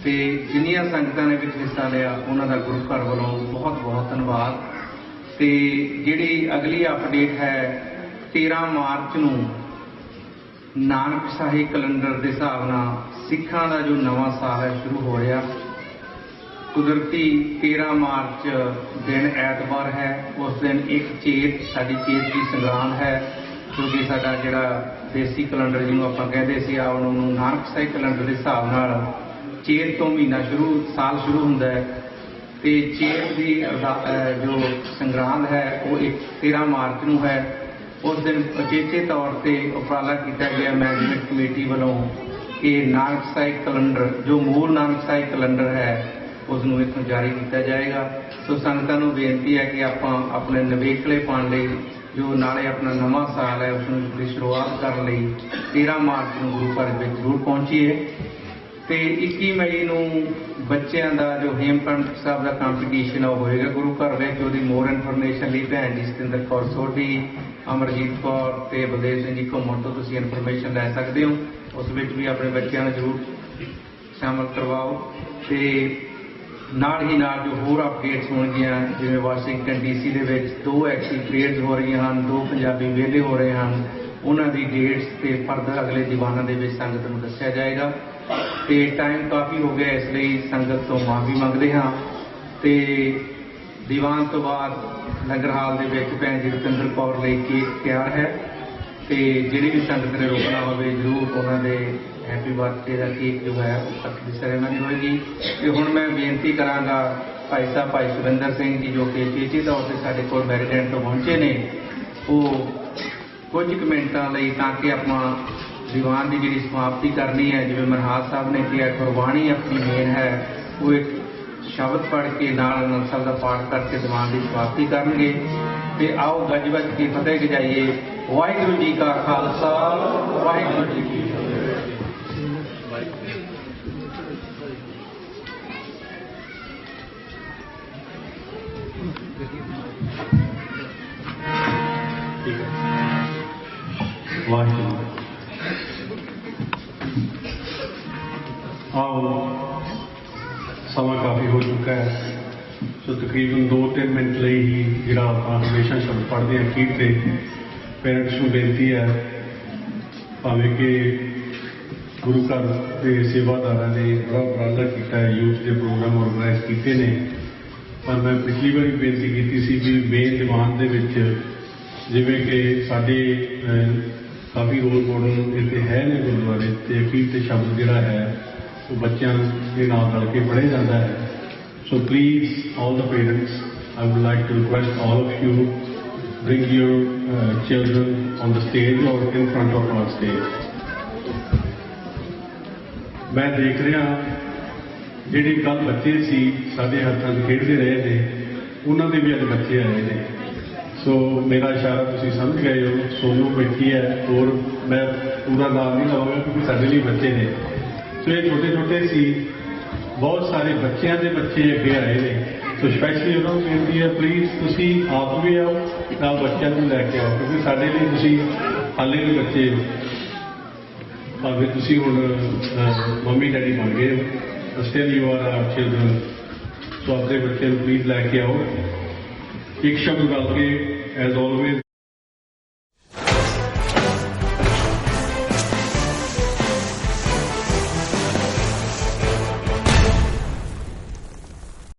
ਅਤੇ ਜਿੰਨੀਆਂ ਸੰਗਤਾਂ ਨੇ ਵਿੱਚ ਹਿੱਸਾ ਲਿਆ ਉਹਨਾਂ ਦਾ ਗੁਰੂ ਘਰ ਵੱਲੋਂ ਬਹੁਤ ਬਹੁਤ ਧੰਨਵਾਦ। ਅਤੇ ਜਿਹੜੀ ਅਗਲੀ ਅਪਡੇਟ ਹੈ, 13 ਮਾਰਚ ਨੂੰ ਨਾਨਕ ਸ਼ਾਹੀ ਕੈਲੰਡਰ ਦੇ ਹਿਸਾਬ ਨਾਲ ਸਿੱਖਾਂ ਦਾ ਜੋ ਨਵਾਂ ਸਾਲ ਹੈ ਸ਼ੁਰੂ ਹੋ ਰਿਹਾ। ਕੁਦਰਤੀ 13 ਮਾਰਚ ਦਿਨ ਐਤਵਾਰ ਹੈ। ਉਸ ਦਿਨ ਇੱਕ ਚੇਤ, ਸਾਡੀ ਚੇਤ ਦੀ ਸੰਗਰਾਂਦ ਹੈ, ਕਿਉਂਕਿ ਸਾਡਾ ਜਿਹੜਾ ਦੇਸੀ ਕੈਲੰਡਰ ਜਿਹਨੂੰ ਆਪਾਂ ਕਹਿੰਦੇ ਸੀ ਉਹਨੂੰ ਨਾਨਕ ਸ਼ਾਹੀ ਕੈਲੰਡਰ ਦੇ ਹਿਸਾਬ ਨਾਲ ਚੇਤ ਤੋਂ ਮਹੀਨਾ ਸਾਲ ਸ਼ੁਰੂ ਹੁੰਦਾ ਹੈ। ਅਤੇ ਚੇਤ ਦੀ ਜੋ ਸੰਗਰਾਂਦ ਹੈ ਉਹ 13 ਮਾਰਚ ਨੂੰ ਹੈ। ਉਸ ਦਿਨ ਉਚੇਚੇ ਤੌਰ 'ਤੇ ਉਪਰਾਲਾ ਕੀਤਾ ਗਿਆ ਮੈਨੇਜਮੈਂਟ ਕਮੇਟੀ ਵੱਲੋਂ ਕਿ ਨਾਨਕ ਸ਼ਾਹੀ ਕੈਲੰਡਰ, ਜੋ ਮੂਲ ਨਾਨਕ ਸ਼ਾਹੀ ਕੈਲੰਡਰ ਹੈ, ਉਸ ਨੂੰ ਇੱਥੋਂ ਜਾਰੀ ਕੀਤਾ ਜਾਏਗਾ। ਸੋ ਸੰਗਤਾਂ ਨੂੰ ਬੇਨਤੀ ਹੈ ਕਿ ਆਪਾਂ ਆਪਣੇ ਨਵੇਕਲੇਪਣ ਲਈ, ਜੋ ਨਾਲੇ ਆਪਣਾ ਨਵਾਂ ਸਾਲ ਹੈ, ਉਸ ਨੂੰ ਦੀ ਸ਼ੁਰੂਆਤ ਕਰਨ ਲਈ 13 ਮਾਰਚ ਨੂੰ ਗੁਰੂ ਘਰ ਵਿੱਚ ਜ਼ਰੂਰ ਪਹੁੰਚੀਏ। ਅਤੇ 21 ਮਈ ਨੂੰ ਬੱਚਿਆਂ ਦਾ ਜੋ ਹੇਮਕੁੰਟ ਸਾਹਿਬ ਦਾ ਕੰਪੀਟੀਸ਼ਨ ਉਹ ਹੋਏਗਾ ਗੁਰੂ ਘਰ ਵਿੱਚ। ਉਹਦੀ ਮੋਰ ਇਨਫੋਰਮੇਸ਼ਨ ਲਈ ਭੈਣ ਜੀ ਸਤਿੰਦਰ ਕੌਰ ਸੋਢੀ, ਅਮਰਜੀਤ ਕੌਰ ਅਤੇ ਬਲਦੇਵ ਸਿੰਘ ਜੀ ਘੁੰਮਣ ਤੋਂ ਤੁਸੀਂ ਇਨਫੋਰਮੇਸ਼ਨ ਲੈ ਸਕਦੇ ਹੋ। ਉਸ ਵਿੱਚ ਵੀ ਆਪਣੇ ਬੱਚਿਆਂ ਨੂੰ ਜ਼ਰੂਰ ਸ਼ਾਮਲ ਕਰਵਾਓ। ਅਤੇ ਨਾਲ ਹੀ ਨਾਲ ਜੋ ਹੋਰ ਅਪਡੇਟਸ ਹੋਣਗੀਆਂ, ਜਿਵੇਂ ਵਾਸ਼ਿੰਗਟਨ DC ਦੇ ਵਿੱਚ 2 ਐਕਟਿਵ ਪਰੇਡਸ ਹੋ ਰਹੀਆਂ ਹਨ, 2 ਪੰਜਾਬੀ ਮੇਲੇ ਹੋ ਰਹੇ ਹਨ, ਉਹਨਾਂ ਦੀ ਡੇਟਸ ਅਤੇ ਫਰਦਰ ਅਗਲੇ ਦੀਵਾਨਾਂ ਦੇ ਵਿੱਚ ਸੰਗਤ ਨੂੰ ਦੱਸਿਆ ਜਾਏਗਾ। ਅਤੇ ਟਾਈਮ ਕਾਫੀ ਹੋ ਗਿਆ, ਇਸ ਲਈ ਸੰਗਤ ਤੋਂ ਮਾਫੀ ਮੰਗਦੇ ਹਾਂ। ਅਤੇ ਦੀਵਾਨ ਤੋਂ ਬਾਅਦ ਲੰਗਰ ਹਾਲ ਦੇ ਵਿੱਚ ਭੈਣ ਜੀ ਰੁਪਿੰਦਰ ਕੌਰ ਲਈ ਕੇਕ ਤਿਆਰ ਹੈ, ਅਤੇ ਜਿਹੜੀ ਵੀ ਸੰਗਤ ਨੇ ਰੋਕਣਾ ਹੋਵੇ ਜ਼ਰੂਰ ਉਹਨਾਂ ਦੇ ਹੈਪੀ ਬਰਥਡੇ ਦਾ ਕੇਕ ਜੋ ਹੈ ਉਹ ਤੱਕ ਦੀ ਸੈਰੇਮਨੀ ਹੋਏਗੀ। ਅਤੇ ਹੁਣ ਮੈਂ ਬੇਨਤੀ ਕਰਾਂਗਾ ਭਾਈ ਸਾਹਿਬ ਭਾਈ ਸੁਰਿੰਦਰ ਸਿੰਘ ਜੀ, ਜੋ ਕਿ ਉਚੇਚੇ ਤੌਰ 'ਤੇ ਸਾਡੇ ਕੋਲ ਮੈਰੀਲੈਂਡ ਤੋਂ ਪਹੁੰਚੇ ਨੇ, ਉਹ ਕੁਝ ਕੁ ਮਿੰਟਾਂ ਲਈ, ਤਾਂ ਕਿ ਆਪਾਂ ਦੀਵਾਨ ਦੀ ਜਿਹੜੀ ਸਮਾਪਤੀ ਕਰਨੀ ਹੈ, ਜਿਵੇਂ ਮਨਹਾਸ ਸਾਹਿਬ ਨੇ ਕਿਹਾ ਗੁਰਬਾਣੀ ਆਪਣੀ ਮੇਨ ਹੈ, ਉਹ ਇੱਕ ਸ਼ਬਦ ਪੜ੍ਹ ਕੇ ਨਾਲ ਆਨੰਦ ਸਾਹਿਬ ਦਾ ਪਾਠ ਕਰਕੇ ਦੀਵਾਨ ਦੀ ਸਮਾਪਤੀ ਕਰਨਗੇ। ਅਤੇ ਆਓ ਗੱਜ ਵੱਜ ਕੇ ਫਤਿਹ ਗਜਾਈਏ। ਵਾਹਿਗੁਰੂ ਜੀ ਕਾ ਖਾਲਸਾ, ਵਾਹਿਗੁਰੂ ਜੀ ਕੀ ਫਤਿਹ। ਵਾਹਿਗੁਰੂ। ਆਓ, ਸਮਾਂ ਕਾਫੀ ਹੋ ਚੁੱਕਾ ਹੈ, ਸੋ ਤਕਰੀਬਨ 2-3 ਮਿੰਟ ਲਈ ਹੀ ਜਿਹੜਾ ਆਪਾਂ ਹਮੇਸ਼ਾ ਸ਼ਬਦ ਪੜ੍ਹਦੇ ਹਾਂ ਅਖੀਰ 'ਤੇ, ਪੇਰੈਂਟਸ ਨੂੰ ਬੇਨਤੀ ਹੈ, ਭਾਵੇਂ ਕਿ ਗੁਰੂ ਘਰ ਦੇ ਸੇਵਾਦਾਰਾਂ ਨੇ ਬੜਾ ਉਪਰਾਲਾ ਕੀਤਾ ਹੈ, ਯੂਥ ਦੇ ਪ੍ਰੋਗਰਾਮ ਆਰਗੇਨਾਈਜ਼ ਕੀਤੇ ਨੇ, ਪਰ ਮੈਂ ਪਿਛਲੀ ਵਾਰੀ ਬੇਨਤੀ ਕੀਤੀ ਸੀ ਵੀ ਮੇਨ ਦੀਵਾਨ ਦੇ ਵਿੱਚ ਜਿਵੇਂ ਕਿ ਸਾਡੇ ਕਾਫੀ ਰੋਲ ਮਾਡਲ ਇੱਥੇ ਹੈ ਨੇ ਗੁਰਦੁਆਰੇ, ਅਤੇ ਅਖੀਰ 'ਤੇ ਸ਼ਬਦ ਜਿਹੜਾ ਹੈ ਉਹ ਬੱਚਿਆਂ ਦੇ ਨਾਲ ਰਲ ਕੇ ਪੜ੍ਹਿਆ ਜਾਂਦਾ ਹੈ। So please all the parents, I would like to request all of you bring your children on the stage or in front of our stage. ਮੈਂ ਦੇਖ ਰਿਹਾ ਜਿਹੜੇ ਕੱਲ੍ਹ ਬੱਚੇ ਸੀ ਸਾਡੇ ਹੱਥਾਂ 'ਚ ਖੇਡਦੇ ਰਹੇ ਨੇ, ਉਹਨਾਂ ਦੇ ਵੀ ਅੱਜ ਬੱਚੇ ਆਏ ਨੇ। ਸੋ ਮੇਰਾ ਇਸ਼ਾਰਾ ਤੁਸੀਂ ਸਮਝ ਗਏ ਹੋ। ਸੋਨੂੰ ਬੈਠੀ ਹੈ, ਹੋਰ ਮੈਂ ਪੂਰਾ ਨਾਮ ਨਹੀਂ ਲਵਾਂਗਾ ਕਿਉਂਕਿ ਸਾਡੇ ਲਈ ਬੱਚੇ ਨੇ। ਸੋ ਇਹ ਛੋਟੇ ਛੋਟੇ ਸੀ, ਬਹੁਤ ਸਾਰੇ ਬੱਚਿਆਂ ਦੇ ਬੱਚੇ ਅੱਗੇ ਆਏ ਨੇ। ਸੋ ਸਪੈਸ਼ਲੀ ਉਹਨਾਂ ਨੂੰ ਬੇਨਤੀ ਹੈ, ਪਲੀਜ਼ ਤੁਸੀਂ ਆਪ ਵੀ ਆਓ, ਨਾਲ ਬੱਚਿਆਂ ਨੂੰ ਲੈ ਕੇ ਆਓ, ਕਿਉਂਕਿ ਸਾਡੇ ਲਈ ਤੁਸੀਂ ਹਾਲੇ ਵੀ ਬੱਚੇ ਹੋ। ਭਾਵੇਂ ਤੁਸੀਂ ਹੁਣ ਮੰਮੀ ਡੈਡੀ ਬਣ ਗਏ ਹੋ, still you are are children. So ਆਪਣੇ ਬੱਚੇ ਨੂੰ ਪਲੀਜ਼ ਲੈ ਕੇ ਆਓ। ਇੱਕ ਸ਼ਬਦ ਗੱਲ ਕੇ ਐਜ਼ ਆਲਵੇਜ਼